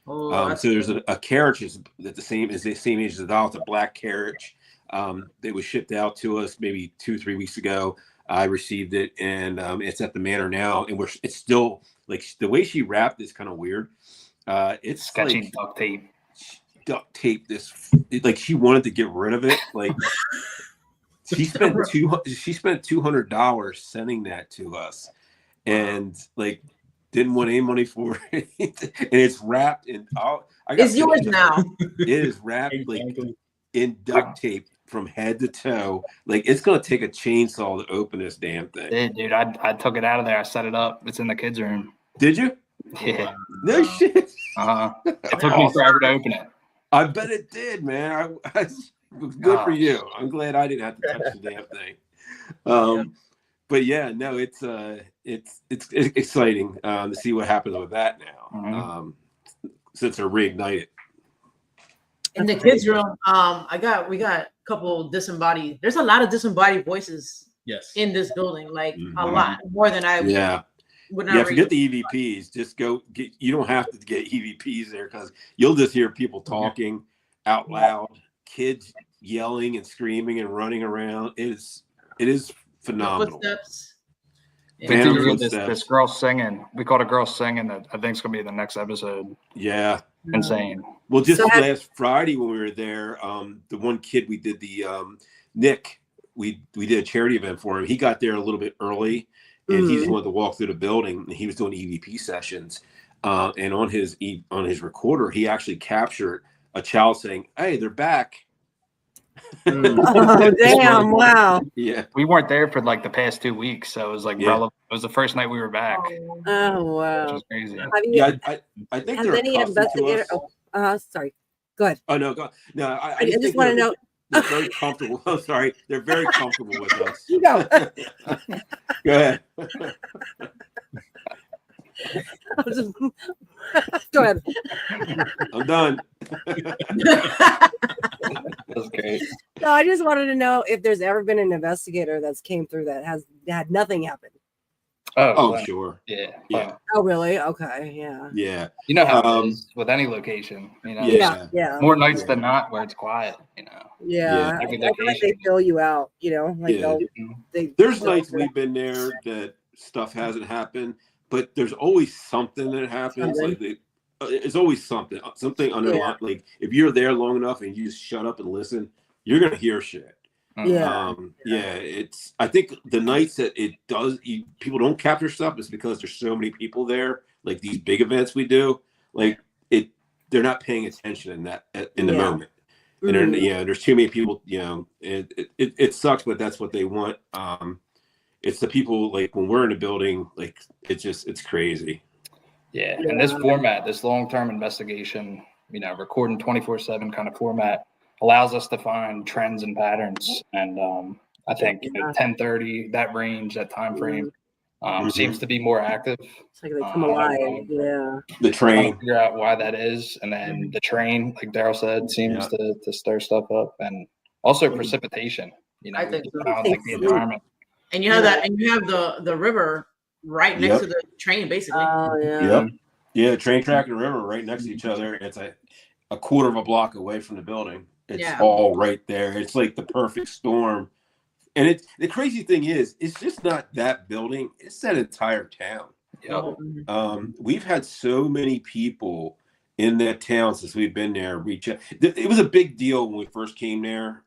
So there's a carriage is at the same age as the doll. It's a black carriage. It was shipped out to us maybe 2-3 weeks ago. I received it, and it's at the manor now, and it's still, like, the way she wrapped is kind of weird. It's sketchy, like duct tape this, like she wanted to get rid of it. Like she spent $200 sending that to us, and like didn't want any money for it. And it's wrapped in it's yours now. It is wrapped in duct tape from head to toe. Like it's gonna take a chainsaw to open this damn thing. Dude, I took it out of there. I set it up. It's in the kids' room. Did you? Yeah. No shit. It took me forever to open it. I bet it did, man. Good for you. I'm glad I didn't have to touch the damn thing. But yeah, no, it's exciting to see what happens with that now. Since they're reignited. In the kids' room, we got a couple disembodied. There's a lot of disembodied voices. Yes. In this building, like a lot more than I. Would not forget the EVPs. Just go get. You don't have to get EVPs there, because you'll just hear people talking out loud, kids yelling and screaming and running around. It is phenomenal. Footsteps. This girl singing. We caught a girl singing that I think is gonna be the next episode. Yeah. Insane. Well, just last Friday when we were there, the one kid we did Nick, we did a charity event for him. He got there a little bit early, and he just wanted to walk through the building, and he was doing EVP sessions. And on his recorder, he actually captured a child saying, "Hey, they're back." Oh, damn. Wow. Yeah. We weren't there for like the past 2 weeks, so it was like relevant. It was the first night we were back. Oh, wow. Which was crazy. I think they're accustomed to us. Sorry. Go ahead. Oh no, go. No, I just want to know. they're very comfortable. I'm sorry, they're very comfortable with us. You go. Go ahead. Go ahead. I'm done. That's great. No, I just wanted to know if there's ever been an investigator that's came through that has had nothing happen. Oh, well, sure. Yeah. Yeah. Well, Oh, really? Okay. Yeah. Yeah. you know how it is with any location. You know, Yeah. Yeah. more nights than not where it's quiet. You know. Yeah. Every I feel like they location. fill you out, you know, like Yeah. There's nights we've been there that stuff hasn't happened, but there's always something that happens. Like it's always something underlying. Like if you're there long enough and you just shut up and listen, you're gonna hear shit. Yeah. It's. I think the nights that it does, people don't capture stuff is because there's so many people there. Like these big events we do, like they're not paying attention in the moment. And there's too many people. You know, it sucks, but that's what they want. It's the people like when we're in a building, like it's crazy. Yeah, and this format, this long-term investigation, you know, recording 24/7 kind of format allows us to find trends and patterns. And I think 10:30, that range, that time frame seems to be more active. It's like they come alive. Yeah. The train. Figure out why that is, and then the train, like Daryl said, seems to stir stuff up, and also precipitation. You know, I think so. like the environment. And you have that, and you have the river right next to the train, basically. Oh yeah. Yep. Yeah, train track and river right next to each other. It's a quarter of a block away from the building. It's all right there. It's like the perfect storm. And the crazy thing is, it's just not that building. It's that entire town. Yep. We've had so many people in that town since we've been there reach out. It was a big deal when we first came there.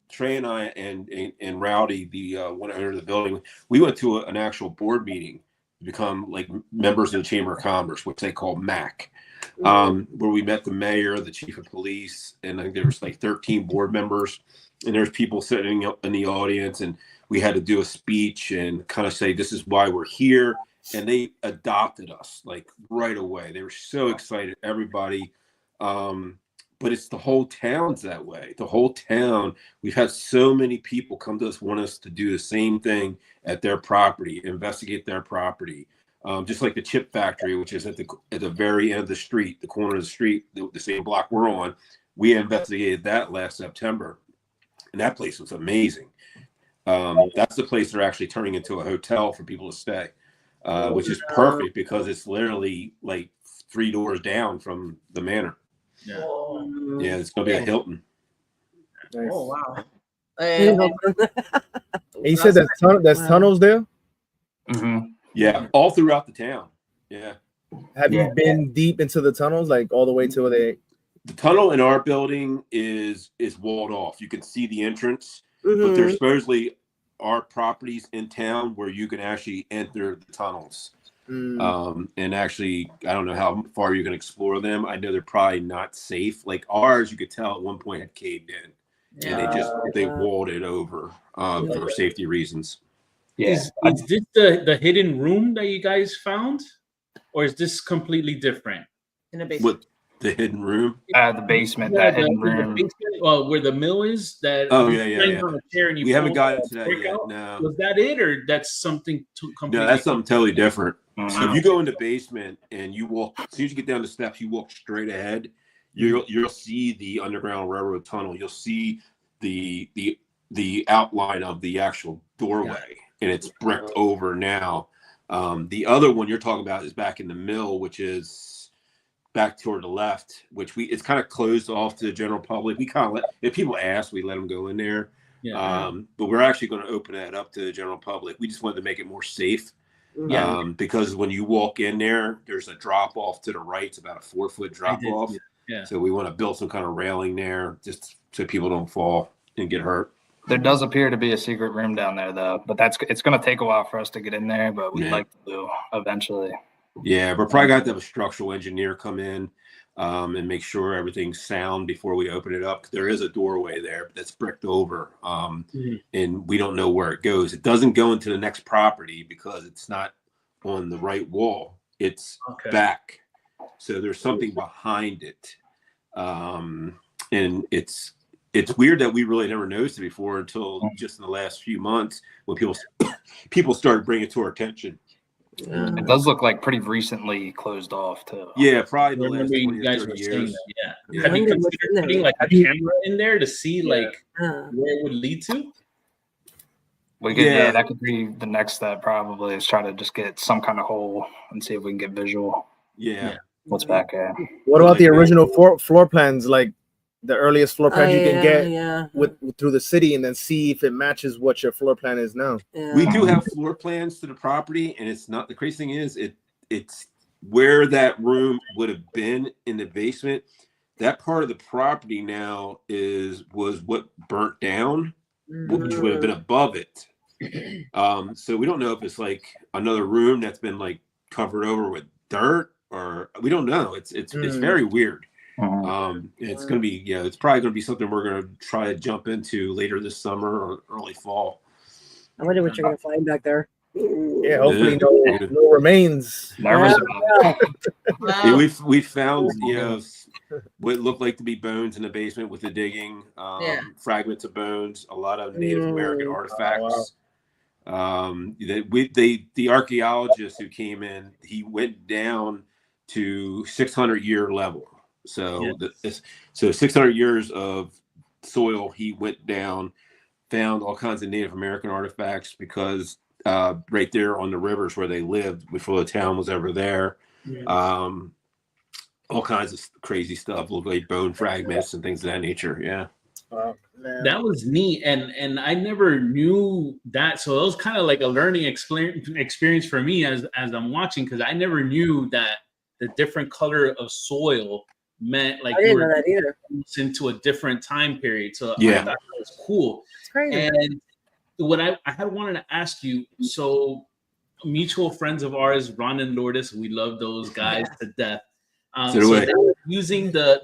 Trey and I and Rowdy, the one owner of the building, we went to an actual board meeting to become like members of the Chamber of Commerce, which they call MAC. Where we met the mayor, the chief of police, and I think there was like 13 board members, and there's people sitting up in the audience, and we had to do a speech and kind of say, this is why we're here. And they adopted us like right away. They were so excited, everybody. But it's the whole town's that way. The whole town, we've had so many people come to us, want us to do the same thing at their property, investigate their property. Just like the chip factory, which is at the very end of the street, the corner of the street, the same block we're on. We investigated that last September, and that place was amazing. That's the place they're actually turning into a hotel for people to stay, which is perfect because it's literally like 3 doors down from the manor. Yeah, it's gonna be a Hilton. Nice. Oh wow! And you said there's tunnels there? Yeah, all throughout the town. Yeah. Have you been deep into the tunnels, like all the way to where The tunnel in our building is walled off. You can see the entrance, but there's supposedly are properties in town where you can actually enter the tunnels. And actually, I don't know how far you can explore them. I know they're probably not safe. Like ours, you could tell at one point had caved in, and they walled it over for safety reasons. Yeah. Is this the hidden room that you guys found, or is this completely different? In the basement. What, the hidden room? The basement, that hidden room. The basement, where the mill is. That On a chair and we haven't gotten to that yet. No. Was that it, or that's something completely? No, that's something totally different. So if you go in the basement and you walk, as soon as you get down the steps, you walk straight ahead. You'll see the Underground Railroad tunnel. You'll see the outline of the actual doorway, and it's bricked over now. The other one you're talking about is back in the mill, which is back toward the left, which it's kind of closed off to the general public. We kind of if people ask, we let them go in there. But we're actually going to open that up to the general public. We just wanted to make it more safe. Because when you walk in there, there's a drop off to the right. It's about a 4-foot drop off. So we want to build some kind of railing there just so people don't fall and get hurt. There does appear to be a secret room down there, though, but it's going to take a while for us to get in there, but we'd like to do eventually. Yeah, we're probably going to have a structural engineer come in and make sure everything's sound before we open it up. There is a doorway there that's bricked over, and we don't know where it goes. It doesn't go into the next property because it's not on the right wall. It's back. So there's something behind it, and it's it's weird that we really never noticed it before until just in the last few months when people started bringing it to our attention. It does look like pretty recently closed off too. Yeah, probably the I last remember 20 you or guys 30 were years. saying that. Yeah. Yeah. Have you Wonder what's considered in putting there. like a camera in there to see like Uh, where it would lead to? We could, Yeah. that could be the next step. Probably is try to just get some kind of hole and see if we can get visual. Yeah. What's back there? What about the original floor plans, like the earliest floor plans you can get yeah. with through the city, and then see if it matches what your floor plan is now? Yeah. We do have floor plans to the property, and it's not, the crazy thing is it's where that room would have been in the basement. That part of the property now was what burnt down, which would have been above it. So we don't know if it's like another room that's been like covered over with dirt, or we don't know. It's very weird. It's gonna be, it's probably gonna be something we're gonna try to jump into later this summer or early fall. I wonder what you're gonna find back there. Yeah, hopefully no remains. Nervous about it. Yeah, we found what looked like to be bones in the basement with the digging, fragments of bones, a lot of Native American artifacts. The archaeologist who came in, he went down to 600-year level. So 600 years of soil, he went down, found all kinds of Native American artifacts because right there on the rivers where they lived before the town was ever there. All kinds of crazy stuff, look like bone fragments and things of that nature. Yeah. That was neat, and I never knew that. So it was kind of like a learning experience for me as I'm watching, because I never knew that the different color of soil meant like I didn't know that either. Into a different time period. So Yeah. I thought that was cool. It's crazy. And what I had wanted to ask you, so mutual friends of ours, Ron and Lourdes, we love those guys to death. So do I. they were using the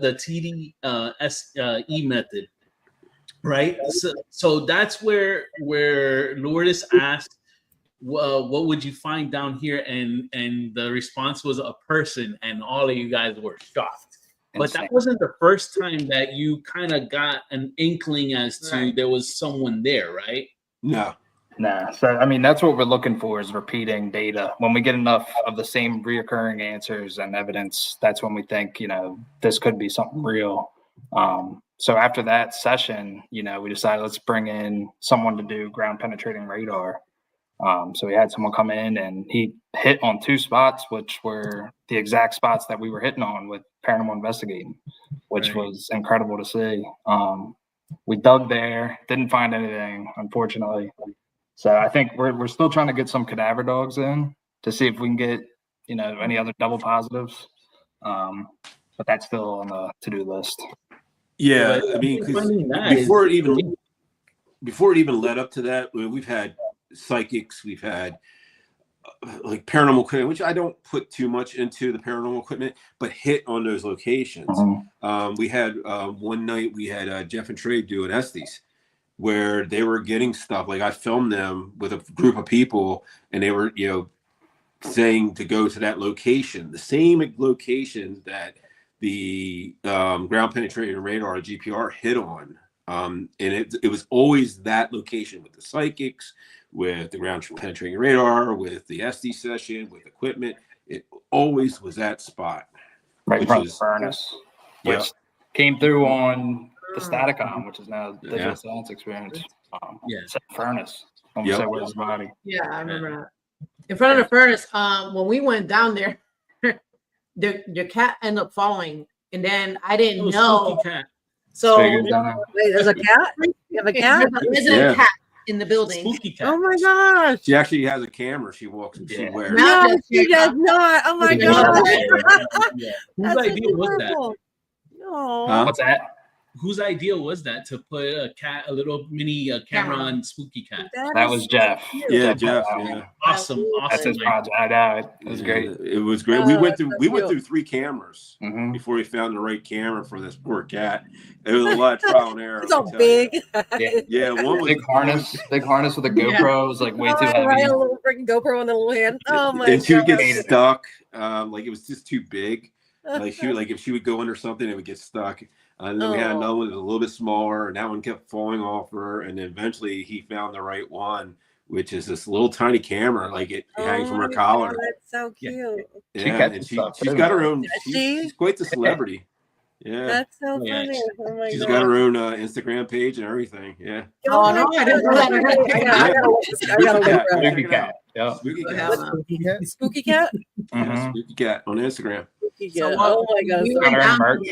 TDSE method, right? So that's where Lourdes asked, what would you find down here? And the response was a person, and all of you guys were shocked. But that wasn't the first time that you kind of got an inkling as to there was someone there, right? No. Nah. So I mean, that's what we're looking for, is repeating data. When we get enough of the same reoccurring answers and evidence, that's when we think, this could be something real. So after that session, we decided let's bring in someone to do ground penetrating radar. So we had someone come in, and he hit on 2 spots, which were the exact spots that we were hitting on with paranormal investigating, which was incredible to see. We dug there, didn't find anything, unfortunately. So I think we're still trying to get some cadaver dogs in to see if we can get, any other double positives. But that's still on the to-do list. Yeah, I mean, 'cause before it even led up to that, we've had psychics, we've had like paranormal equipment, which I don't put too much into the paranormal equipment, but hit on those locations. We had one night we had Jeff and Trey do an Estes, where they were getting stuff. Like I filmed them with a group of people, and they were, saying to go to that location, the same location that the ground penetrating radar, GPR, hit on. And it was always that location with the psychics, with the ground penetrating radar, with the SD session, with equipment. It always was that spot. Right in front of the furnace, which came through on the Staticon, which is now Digital Science Experience. Furnace. When we said, where's the body? Yeah, I remember that. In front of the furnace, when we went down there, the cat ended up following, and then I didn't know. So wait, there's a cat? You have a cat? There's a cat in the building. Spooky cat. Oh my gosh. She actually has a camera. She walks and she wears. No, she does not. Oh my gosh. Whose idea was that? No. What's that? Whose idea was that to put a little mini camera on Spooky Cat? That was Jeff. Yeah, Jeff. Awesome. That's his project. I know. It was great. It was great. We went through 3 cameras before we found the right camera for this poor cat. It was a lot of trial and error. It's all big. Yeah, one was big harness with a GoPro. It was like way too heavy. Right, a little freaking GoPro in the little hand. Oh my god. And she would get stuck. Like it was just too big. Like if she would go under something, it would get stuck. And then we had another one that was a little bit smaller, and that one kept falling off her. And then eventually he found the right one, which is this little tiny camera, like it hangs from her collar. That's so cute. Yeah, and she's got her own. She's quite the celebrity. Yeah, That's so funny. Oh my she's God. got her own Instagram page and everything. Yeah. Oh no, I didn't know that. I gotta look around. Spooky cat. Yeah. Spooky cat. Spooky cat. Yeah, Spooky cat on Instagram. So, oh my God. we so went Got her down, merch.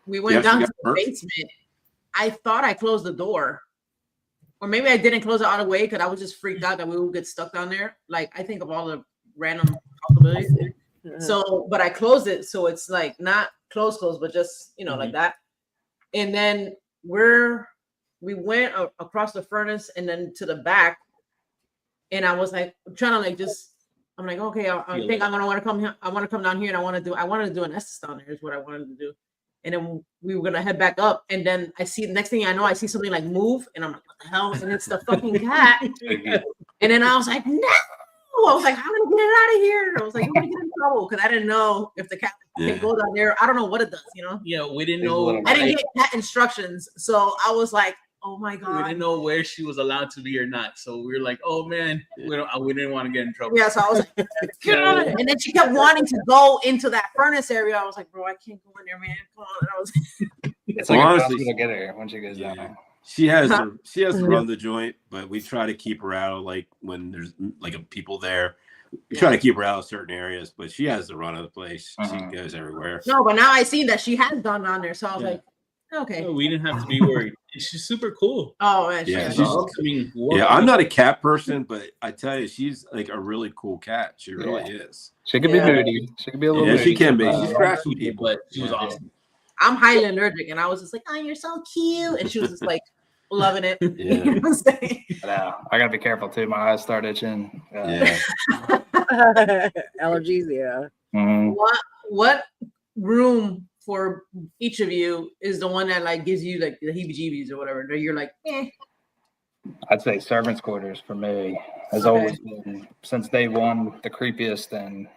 we went Yeah, down she to got the merch. basement. I thought I closed the door, or maybe I didn't close it all the way because I was just freaked out that we would get stuck down there. Like I think of all the random possibilities. So, but I closed it, so it's like not close, but just like that. And then we went across the furnace and then to the back, and I was like trying to like just. I'm like, okay, I think I'm gonna want to come here. I want to come down here, and I wanted to do an Estes down there is what I wanted to do. And then we were gonna head back up, and then I see next thing I know, I see something like move, and I'm like, what the hell? And it's the fucking cat. And then I was like, no. I was like, how do I get it out of here? I was like, I'm gonna get in trouble because I didn't know if the cat can go down there. I don't know what it does, Yeah, we didn't know. I didn't get cat instructions, so I was like, oh my God. We didn't know where she was allowed to be or not. So we were like, oh man, we didn't want to get in trouble. Yeah, so I was like, get on it. And then she kept wanting to go into that furnace area. I was like, bro, I can't go in there, man. Come on. And I was It's like honestly, to get her when she goes down there. She has to run the joint, but we try to keep her out. Like when there's like people there, we try to keep her out of certain areas. But she has the run of the place. She goes everywhere. no, but now I see that she has gone down there. So I was like, okay. No, we didn't have to be worried. She's super cool. Oh man, Yeah, I'm not a cat person, but I tell you, she's like a really cool cat. She really is. She could be moody. She could be a little. Yeah, she can be. She's She's crafty people, but she was awesome. I'm highly allergic, and I was just like, oh, you're so cute, and she was just like loving it. Yeah. You know what I'm saying? I gotta be careful too. My eyes start itching. Yeah. Allergies, yeah. Mhm. What room for each of you is the one that like gives you like the heebie-jeebies or whatever? That you're like, eh. I'd say servants' quarters for me has always been since day one the creepiest and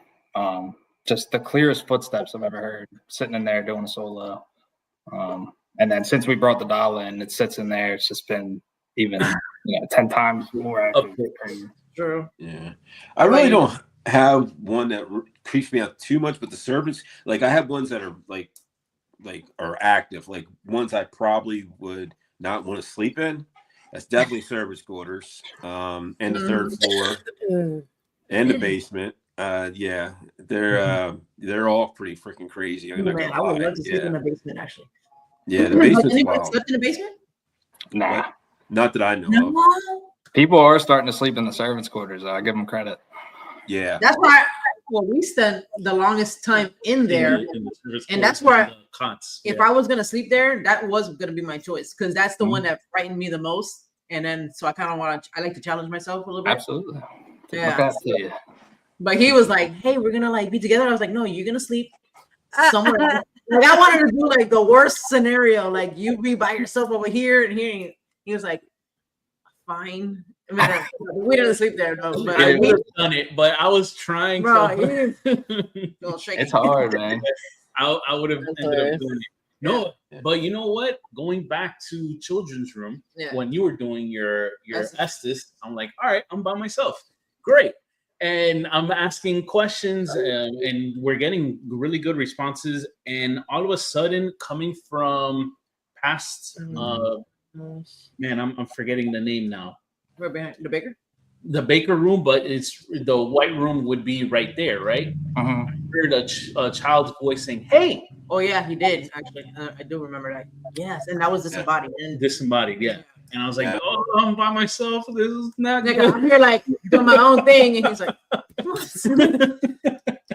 just the clearest footsteps I've ever heard sitting in there doing a solo. And then since we brought the doll in, it sits in there. It's just been even 10 times more active. True. Yeah. I really don't have one that creeps me out too much, but the servants, like I have ones that are like are active, like ones I probably would not want to sleep in. That's definitely service quarters, and the third floor and the basement. Yeah, they're all pretty freaking crazy. Man, I would love to sleep in the basement actually. Yeah, the basement's Anybody wild. slept in the basement? Nah. Not that I know of. People are starting to sleep in the servants' quarters. I give them credit. Yeah. That's why. Well, we spent the longest time in there, and that's where if I was gonna sleep there, that was gonna be my choice because that's the one that frightened me the most. And then, so I kind of want to. I like to challenge myself a little bit. Absolutely. Yeah. But he was like, "Hey, we're gonna like be together." I was like, "No, you're gonna sleep somewhere else." Like I wanted to do like the worst scenario, like you be by yourself over here and here. He was like, "Fine." I mean, we didn't sleep there though. But I would have done it, but I was trying. It's hard, man. I would have ended up doing it. No, but you know what? Going back to children's room, when you were doing your Estes, I'm like, all right, I'm by myself. Great. And I'm asking questions and we're getting really good responses. And all of a sudden, coming from past, man, I'm forgetting the name now. We're behind the baker? The baker room, but it's the white room would be right there, right? I heard a child's voice saying, "Hey!" Oh yeah, he did actually. I do remember that. Yes, and that was disembodied. Disembodied, yeah. And I was like, "Oh, I'm by myself. This is not good." I'm here like doing my own thing, and he's like,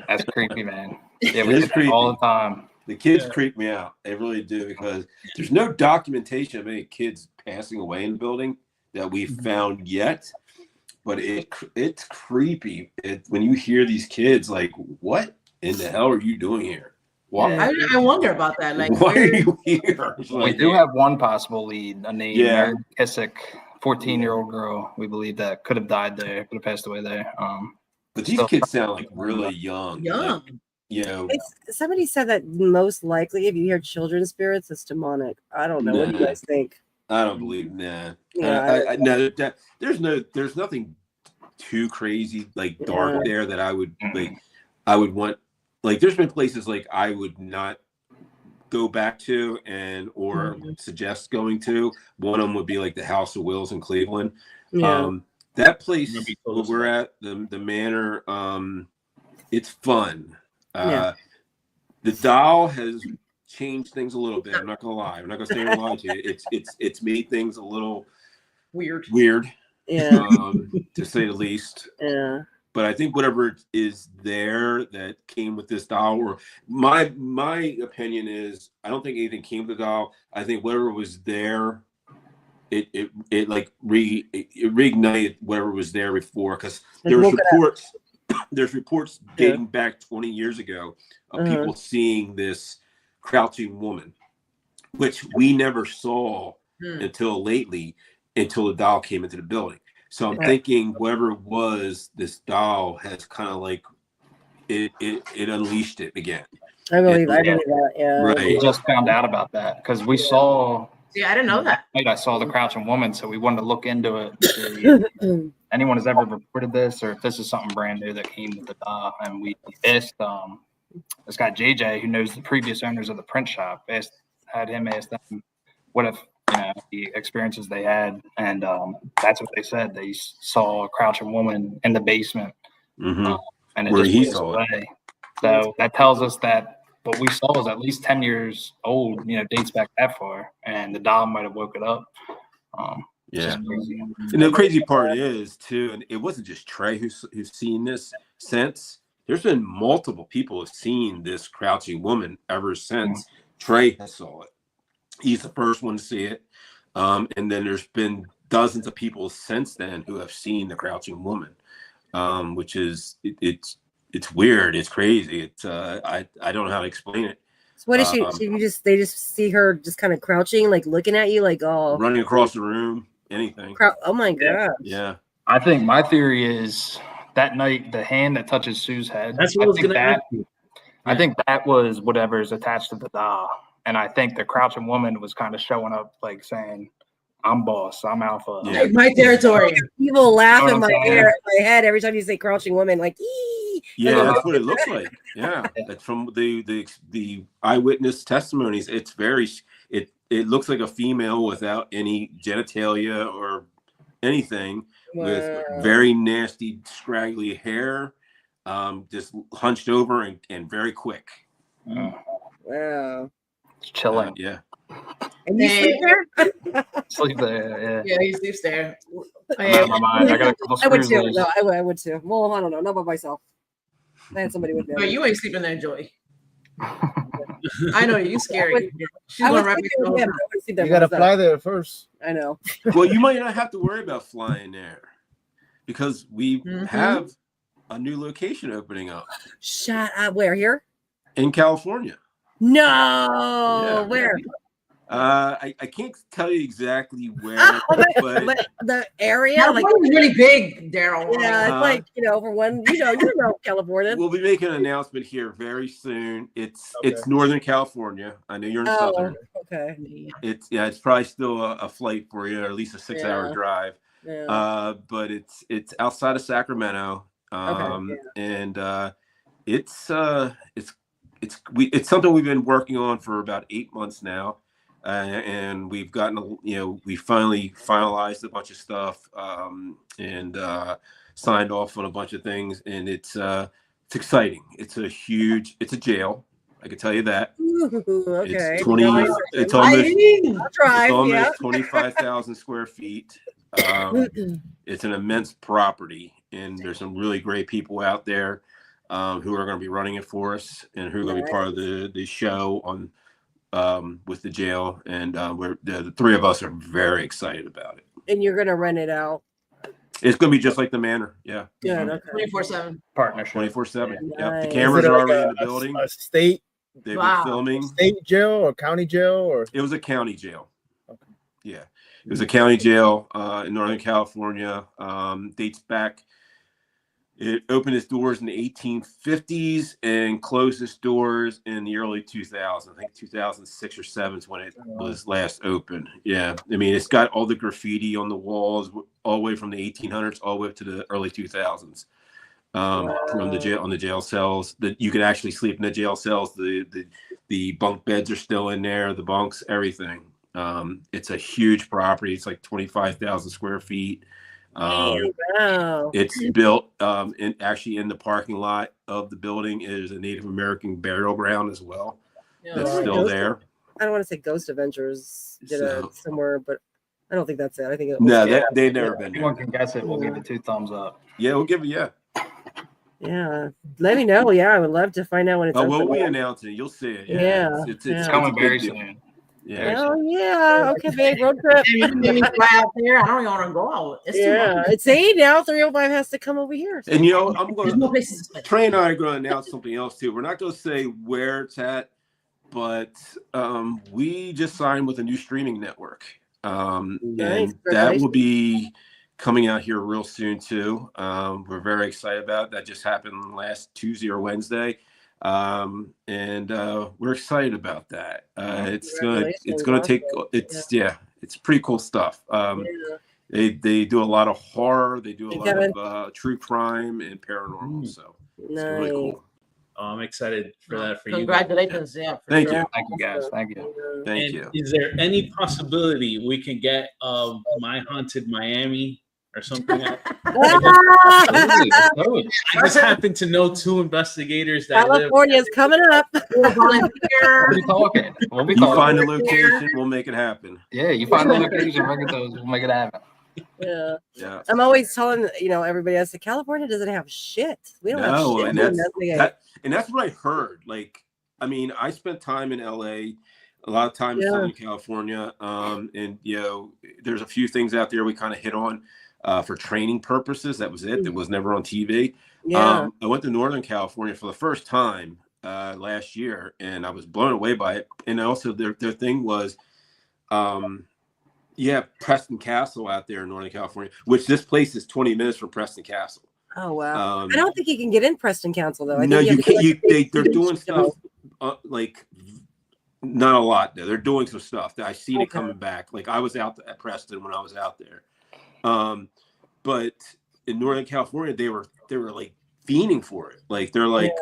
"That's creepy, man." Yeah, we do that all the time. The kids creep me out. They really do because there's no documentation of any kids passing away in the building that we've found yet. But it's creepy when you hear these kids like, "What in the hell are you doing here? Why?" I wonder about that. Like, why are you here? We do have one possible lead, a named 𝗟𝗏𝗘𝘀𝗁, 14-year-old girl. We believe that could have died there, could have passed away there. But these kids sound like really young. Young. Like, Somebody said that most likely, if you hear children's spirits, it's demonic. I don't know. What do you guys think? I don't believe. Nah. Yeah, No. There's nothing too crazy like dark there that I would like. I would want like. There's been places like I would not go back to or suggest going to. One of them would be like the House of Wills in Cleveland. Yeah. That place where we're at, the manor, it's fun. The doll has changed things a little bit. I'm not gonna lie. I'm not gonna say a lie to you. It's made things a little weird. Yeah. To say the least. Yeah. But I think whatever is there that came with this doll, or my opinion is, I don't think anything came with the doll. I think whatever was there, it reignited whatever was there before, because there's reports dating back 20 years ago of people seeing this crouching woman, which we never saw until the doll came into the building. So I'm thinking whoever it was, this doll has kind of like it unleashed it again. I believe that. Yeah. Right. We just found out about that because we saw. Yeah, I didn't know that. I saw the crouching woman, so we wanted to look into it. If anyone has ever reported this, or if this is something brand new that came with the doll, and we asked this guy JJ, who knows the previous owners of the print shop, had him ask them what if the experiences they had, and that's what they said. They saw a crouching woman in the basement, and it where just he blew us saw away. it. So that tells us that what we saw is at least 10 years old. Dates back that far, and the doll might have woke it up. Yeah, and the crazy part is too, and it wasn't just Trey who's seen this since. There's been multiple people who've seen this crouching woman ever since Trey saw it. He's the first one to see it. And then there's been dozens of people since then who have seen the crouching woman, which is it's weird. It's crazy. It's I don't know how to explain it. So what is she? They just see her just kind of crouching, like looking at you, like running across the room, anything. Oh my god. Yeah. I think my theory is that night the hand that touches Sue's head. That's what I was going to ask you. I think that was whatever is attached to the doll. And I think the crouching woman was kind of showing up, like saying, "I'm boss. I'm alpha. Like my territory." People laugh in my head every time you say crouching woman. Like, ee! Yeah, that's what it looks like. Yeah, that's from the eyewitness testimonies. It's very it looks like a female without any genitalia or anything, with very nasty, scraggly hair, just hunched over and very quick. Wow. Chilling. Yeah. And you sleep there? Sleep there, Yeah, he sleeps there. I got a couple I would screws too. loose. No, I would too. Well, I don't know. Not by myself. I had somebody with me. But you ain't sleeping there, Joey. I know you scary. She's I gonna would wrap sleep you there with him. up. I would sleep there You by gotta myself. fly there first. I know. Well, you might not have to worry about flying there because we have a new location opening up Shut up. Where? Here? in California. No. Yeah. Where? I can't tell you exactly where, but the area, California's really big, Daryl. yeah, it's like for one, you know California. we'll be making an announcement here very soon. It's Northern California. I know you're in Southern. Okay. It's probably still a flight for you, or at least a 6-hour drive. Yeah. But it's outside of Sacramento. And it's something we've been working on for about 8 months now. And we've gotten, we finally finalized a bunch of stuff and signed off on a bunch of things. And it's exciting. It's a jail. I can tell you that. Ooh, okay. It's almost 25,000 square feet. It's an immense property, and there's some really great people out there who are going to be running it for us and who are going to be part of the show on with the jail, and the three of us are very excited about it. And you're gonna rent it out. It's going to be just like the manor. Yeah. Good. Okay. 24/7. Partnership. 24/7. Nice. Yeah. The cameras are already in the a building. A state They've been filming. state jail or county jail or? It was a county jail. Okay. Yeah. It was a county jail in Northern California. Dates back It opened its doors in the 1850s and closed its doors in the early 2000s. I think 2006 or 7 is when it was last opened. Yeah, I mean, it's got all the graffiti on the walls all the way from the 1800s all the way up to the early 2000s. From the jail, on the jail cells, that you can actually sleep in the jail cells. The bunk beds are still in there, the bunks, everything. It's a huge property. It's like 25,000 square feet. Wow. It's built actually in the parking lot of the building is a Native American burial ground as well. That's still there. I don't want to say Ghost Adventures did it somewhere, but I don't think that's it. I think it was, they've never been there. Anyone can guess it. We'll give it 2 thumbs up. Yeah, we'll give it Yeah, let me know. Yeah, I would love to find out when it's. Oh, well, we announce it. You'll see it. It's coming very soon. Yeah. Oh yeah. Okay, babe. Road trip. Fly out there. I don't even want to go out. It's too much. It's now 305 has to come over here. So. And I'm going. There's no places to Trey and I are going to announce something else too. We're not going to say where it's at, but we just signed with a new streaming network, and that will be coming out here real soon too. We're very excited about it. That just happened last Tuesday or Wednesday. We're excited about that. It's gonna take it's pretty cool stuff. They do a lot of horror, they do a lot of true crime and paranormal, so it's really cool. I'm excited for that for Congratulations. you. Thank you. Thank you guys. Thank you. Is there any possibility we can get My Haunted Miami or something? I just happen to know 2 investigators that California's coming up. We'll be talking. You find a location, we'll make it happen. Yeah, you find the location, we'll make it happen. Yeah. I'm always telling everybody else that California doesn't have shit. We don't have shit. And that's what I heard. Like, I mean, I spent time in LA, a lot of time in Southern California, and there's a few things out there we kind of hit on. For training purposes, that was it. That was never on TV. I went to Northern California for the first time last year, and I was blown away by it. And also, their thing was, Preston Castle out there in Northern California, which this place is 20 minutes from Preston Castle. Oh wow! I don't think you can get in Preston Castle though. No, you can't. They're doing stuff like not a lot there. They're doing some stuff that I seen it coming back. Like I was out at Preston when I was out there. But in Northern California, they were like fiending for it. Like they're like,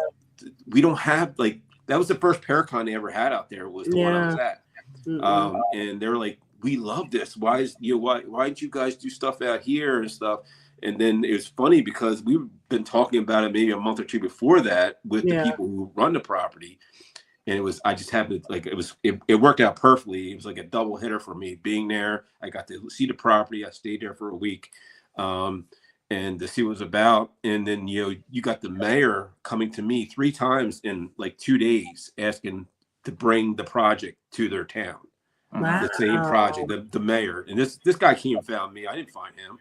we don't have like that was the first Paracon they ever had out there was the one I was at. And they're like, we love this. Why did you guys do stuff out here and stuff? And then it was funny because we've been talking about it maybe a month or 2 before that with the people who run the property. And I just happened like it worked out perfectly. It was like a double hitter for me being there. I got to see the property. I stayed there for a week, and to see what it was about. And then you got the mayor coming to me 3 times in like 2 days, asking to bring the project to their town. Wow. The same project, the mayor. And this guy came and found me. I didn't find him.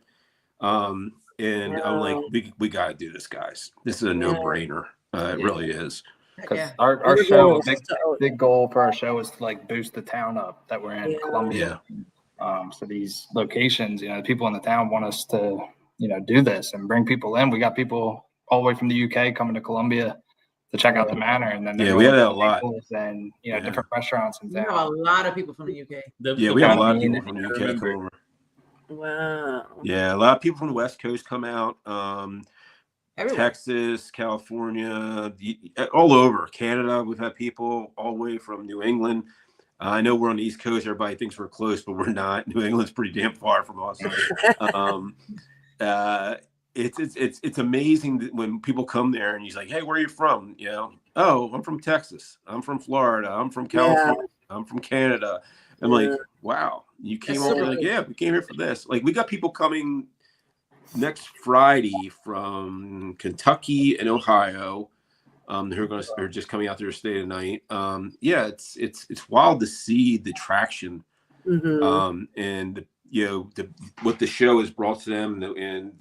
And I'm like, we got to do this, guys. This is a no-brainer. It really is. Because our show, big goal for our show is to like boost the town up that we're in, Columbia. So these locations, the people in the town want us to, do this and bring people in. We got people all the way from the UK coming to Columbia to check out the manor, and then we had that a lot. And different restaurants in town. We have a lot of people from the UK. We have a lot of people from the UK come over. Wow. Yeah, a lot of people from the West Coast come out. Everywhere. Texas, California, all over Canada. We've had people all the way from New England. I know we're on the East Coast. Everybody thinks we're close, but we're not. New England's pretty damn far from us. It's amazing that when people come there and he's like, "Hey, where are you from?" Oh, I'm from Texas. I'm from Florida. I'm from California. I'm from Canada. I'm like, wow, you came over. Like, yeah, we came here for this. Like, we got people coming next Friday from Kentucky and Ohio, who are just coming out there to stay tonight. It's wild to see the traction, and what the show has brought to them, and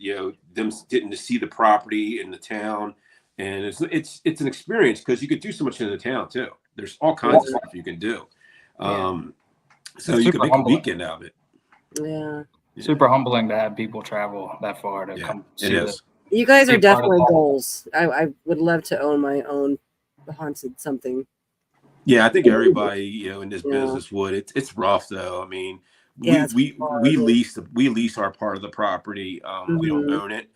them getting to see the property in the town, and it's an experience because you could do so much in the town too. There's all kinds of stuff you can do, so you can make a weekend out of it. Yeah. Super humbling to have people travel that far to come see You guys are Big part of definitely that. goals. I would love to own my own haunted something. Yeah, I think everybody, in this Yeah. business would. It's rough though. I mean, Yeah, it's we horrible. lease our part of the property. We don't Mhm. own it.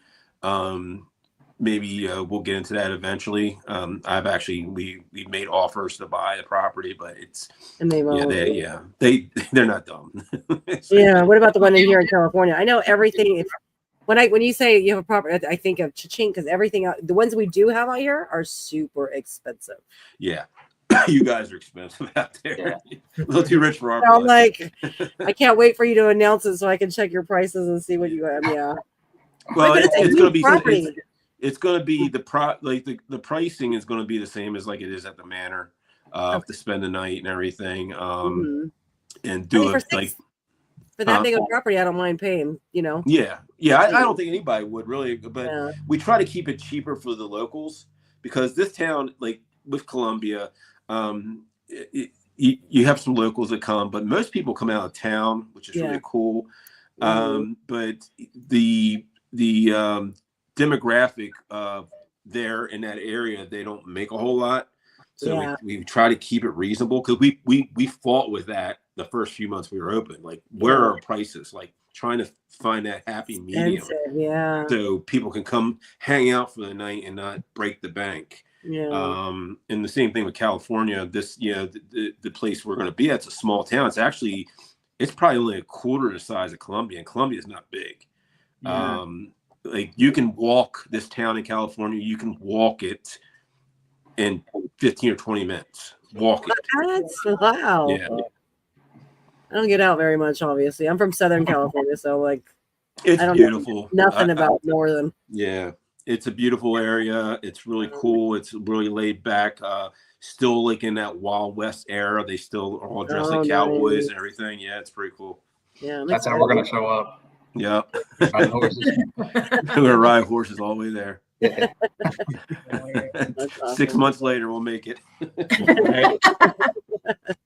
Maybe we'll get into that eventually. We made offers to buy the property, but And they won't. they're not dumb. Yeah. What about the one in here in California? I know everything. When you say you have a property, I think of cha-ching, because everything the ones we do have out here are super expensive. Yeah. You guys are expensive out there. Yeah. A little too rich for our So I'm blood. like, I can't wait for you to announce it so I can check your prices and see what you have. Yeah. Well, But it's a going to huge be property. it's going to be the pricing is going to be the same as like it is at the manor, to spend the night and everything, Mhm. and do for it like for that big of a property, I don't mind paying. yeah. I don't think anybody would really, but Yeah. we try to keep it cheaper for the locals because this town, like with Columbia, you have some locals that come, but most people come out of town, which is really cool. But the demographic there in that area, they don't make a whole lot. So we try to keep it reasonable because we fought with that the first few months we were open. Like, where are our prices? Like, trying to find that happy medium. So people can come hang out for the night and not break the bank. Yeah. And the same thing with California. This, the place we're going to be at, it's a small town. It's probably only a quarter the size of Columbia, and Columbia is not big. Yeah. Like, you can walk this town in California. You can walk it in 15 or 20 minutes. Walk it. Wow. Yeah. I don't get out very much, obviously. I'm from Southern California, so like It's I don't beautiful. know nothing about Northern. Yeah. It's a beautiful area. It's really cool. It's really laid back. Still like in that Wild West era. They still are all dressed like cowboys and everything. Yeah, it's pretty cool. Yeah, That's how we're gonna show up. Yeah. Ride horses. We're gonna ride horses all the way there. Awesome. 6 months later, we'll make it.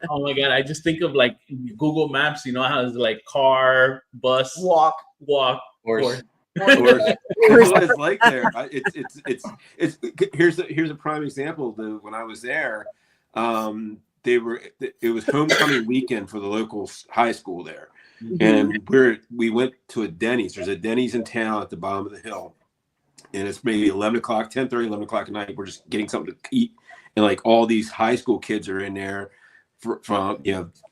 Oh my God. I just think of like Google Maps, how it's like car, bus, walk, Horse. That's what it's like there. Here's a prime example. When I was there, it was homecoming weekend for the local high school there, and we went to a Denny's. There's a Denny's in town at the bottom of the hill, and it's maybe 11 o'clock, 10:30, 11 o'clock at night. We're just getting something to eat, and like all these high school kids are in there from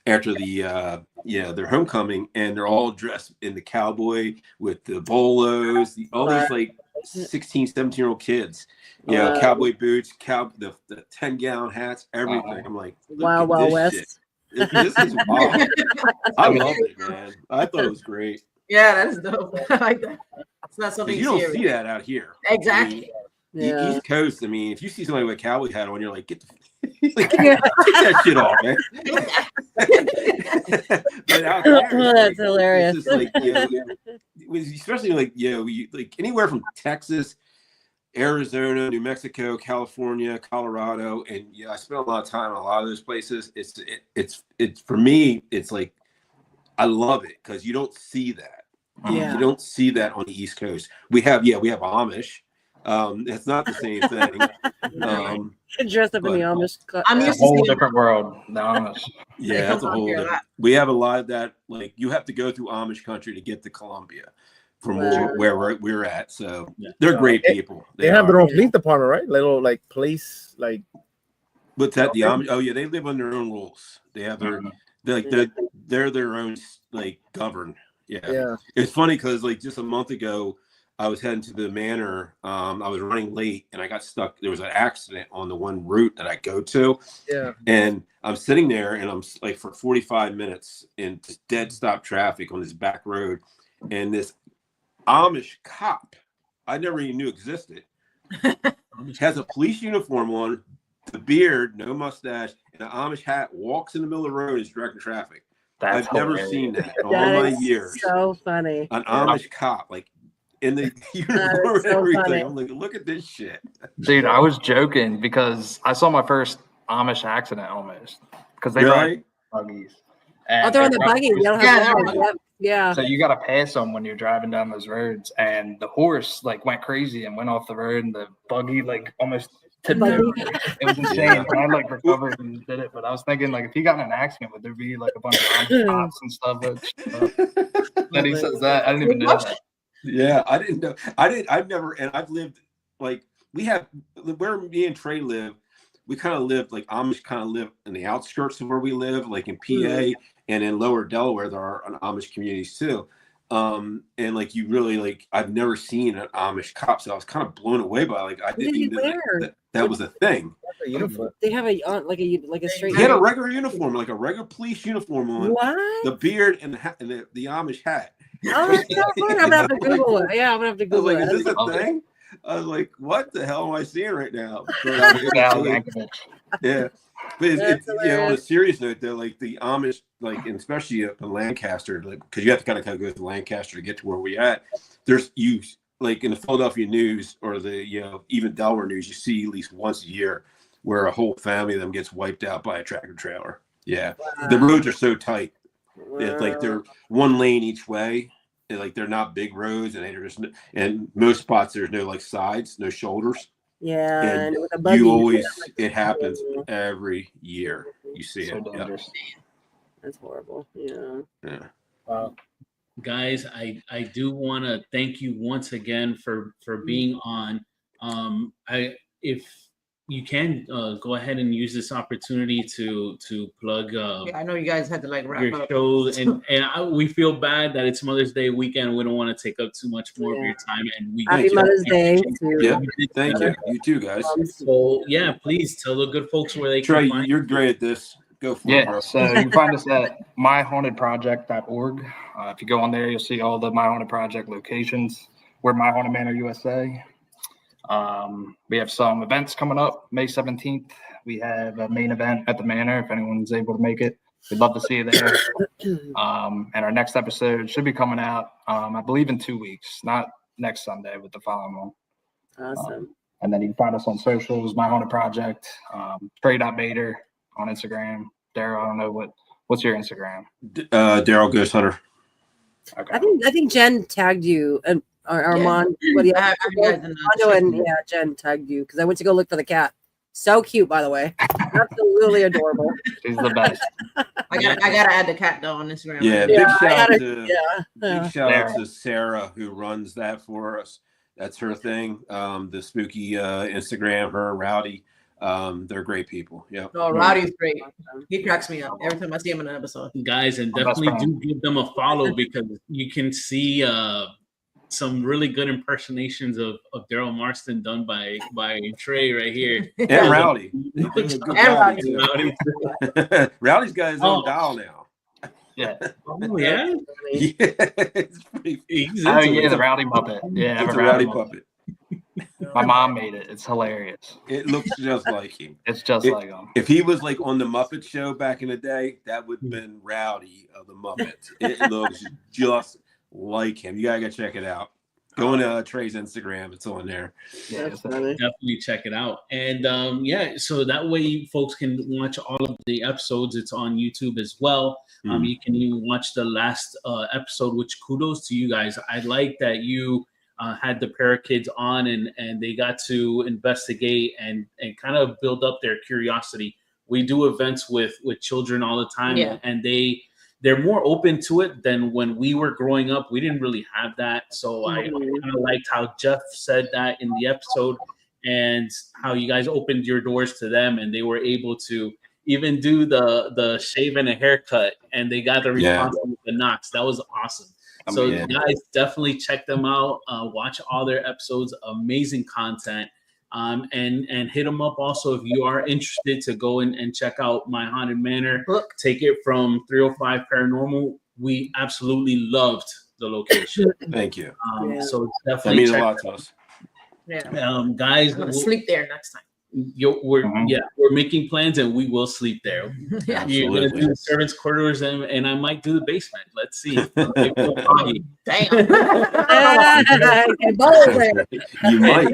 after their homecoming, and they're all dressed in the cowboy with the bolos, all these like 16, 17-year-old kids, cowboy boots, the 10-gallon hats, everything. I'm like, Wild West. This is wild. I love it, man. I thought it was great. Yeah, that's dope. I like that. It's not something you don't see that out here. Exactly. The East Coast, I mean, if you see somebody with a cowboy hat on, you're like, get that shit off, man. But out there, that's hilarious. It's just like, especially like anywhere from Texas, Arizona, New Mexico, California, Colorado, and I spent a lot of time in a lot of those places. It's for me, it's like I love it because you don't see that. You don't see that on the East Coast. We have Amish. It's not the same thing. Dressed up in the Amish. I'm It's used a whole to different world. The Amish. Yeah, that's a whole different. We have a lot of that. Like, you have to go through Amish country to get to Columbia from where we're at. So they're great people. They have their own police department, right? Little like police, like. What's that? The Amish? Oh yeah, they live on their own rules. They have their they're their own like govern. Yeah. It's funny because like just a month ago, I was heading to the manor. I was running late and I got stuck. There was an accident on the one route that I go to. Yeah. And I'm sitting there and I'm like for 45 minutes in dead stop traffic on this back road. And this Amish cop, I never even knew existed, has a police uniform on, the beard, no mustache, and an Amish hat, walks in the middle of the road and is directing traffic. I've never seen that in all my years. So funny. An Amish cop, like, in the uniform and everything. I'm like, look at this shit. Dude, I was joking because I saw my first Amish accident almost. Because they ride buggies. Oh, they're on the buggy. They don't have Yeah, legs. Yep. Yeah. So you got to pass them when you're driving down those roads. And the horse like went crazy and went off the road, and the buggy like almost tipped over. It was insane. Yeah. And I like recovered and did it. But I was thinking like if he got in an accident, would there be like a bunch of cops and stuff? Then he says that. I didn't even know that. Yeah, I didn't know. I've never, and I've lived like we have where me and Trey live. We kind of live like Amish kind of live in the outskirts of where we live, like in PA and in Lower Delaware. There are Amish communities too. And like you really like I've never seen an Amish cop, so I was kind of blown away by like I didn't even know that was a thing. They have a straight. He had a regular uniform, like a regular police uniform on. What? The beard and the hat and the Amish hat. Oh, that's so fun. I'm gonna have to Google it. Yeah, I'm gonna have to I was Google like, it. is this a thing? I was like, what the hell am I seeing right now? Yeah. But it's you know, on a serious note though, like the Amish, like and especially up in Lancaster, like because you have to kind of go through Lancaster to get to where we at. There's you like in the Philadelphia news or the even Delaware news, you see at least once a year where a whole family of them gets wiped out by a tractor trailer. Yeah, the roads are so tight. It's like they're one lane each way. Like they're not big roads, and they're just and most spots there's no like sides, no shoulders. Yeah, and with a buggy, you always it happens every year. You see So it. Yeah. That's horrible. Yeah. Wow. Guys, I do want to thank you once again for being on. If you can go ahead and use this opportunity to plug. I know you guys had to like wrap your up. show, and we feel bad that it's Mother's Day weekend. We don't want to take up too much more of your time. And we Happy Mother's Day. Yeah, thank you. You too, guys. So yeah, please tell the good folks where they Trey, can find. you're great at this. Go for it. Yeah, so you can find us at myhauntedproject.org. If you go on there, you'll see all the My Haunted Project locations. We're My Haunted Manor USA. We have some events coming up. May 17th, we have a main event at the Manor. If anyone's able to make it, we'd love to see you there. And our next episode should be coming out, I believe, in 2 weeks. Not next Sunday, but the following one. Awesome. And then you can find us on socials, My Haunted Project, Trey.Bader on Instagram. Daryl, I don't know what's your Instagram? Daryl Ghost Hunter. Okay. I think Jen tagged you and Armand. I have you guys in the And Jen tagged you because I went to go look for the cat. So cute, by the way. Absolutely adorable. She's the best. I gotta add the cat though on Instagram. Yeah, big shout out to Sarah who runs that for us. That's her thing. The spooky Instagram, her Rowdy. They're great people. Yeah. Oh, Rowdy's great. He cracks me up every time I see him in an episode. Guys, and definitely do give them a follow because you can see some really good impersonations of Daryl Marston done by Trey right here. And Rowdy. Rowdy's got his own doll now. Yeah. Oh, yeah? It's pretty, the Rowdy Muppet. Yeah, it's a Rowdy puppet. My mom made it. It's hilarious. It looks just like him. It's just like him. If he was like on the Muppet Show back in the day, that would have been Rowdy of the Muppets. It looks just like him. You gotta go check it out. Go on Trey's Instagram. It's on there. Yeah, definitely check it out. And so that way folks can watch all of the episodes. It's on YouTube as well. You can even watch the last episode, which kudos to you guys. I like that you had the parakids on and they got to investigate and kind of build up their curiosity. We do events with children all the time, and they're more open to it than when we were growing up. We didn't really have that. So I kind of liked how Jeff said that in the episode and how you guys opened your doors to them and they were able to even do the shave and a haircut and they got the response with the knocks. That was awesome. So guys, definitely check them out. Watch all their episodes. Amazing content. And hit them up also if you are interested to go and check out My Haunted Manor. Take it from 305 Paranormal. We absolutely loved the location. Thank you. So definitely that means a lot to us. Yeah. Guys, I'm gonna sleep there next time. we're making plans and we will sleep there. Yeah. You're gonna Absolutely. do the servants' quarters and I might do the basement. Let's see. Damn. You might.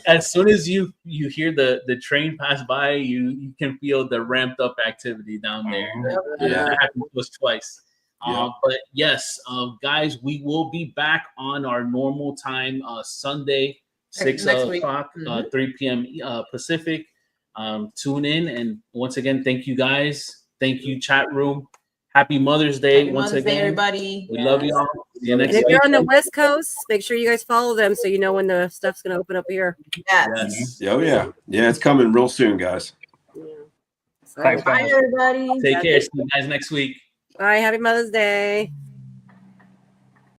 As soon as you hear the train pass by, you can feel the ramped up activity down there. Yeah. That happened to us twice. Yeah. But yes, guys, we will be back on our normal time Sunday, 6 Next week. o'clock, Mhm. 3 p.m. Pacific. Tune in, and once again, thank you guys. Thank you, chat room. Happy Mother's Day Happy once Mother's Day, again. everybody. We love you all. See you next And if week. you're on the West Coast, make sure you guys follow them so you know when the stuff's going to open up here. Yes. Oh yeah. Yeah, it's coming real soon, guys. Yeah. Thanks, Bye, guys. everybody. Take care. See you guys next week. All right. Happy Mother's Day.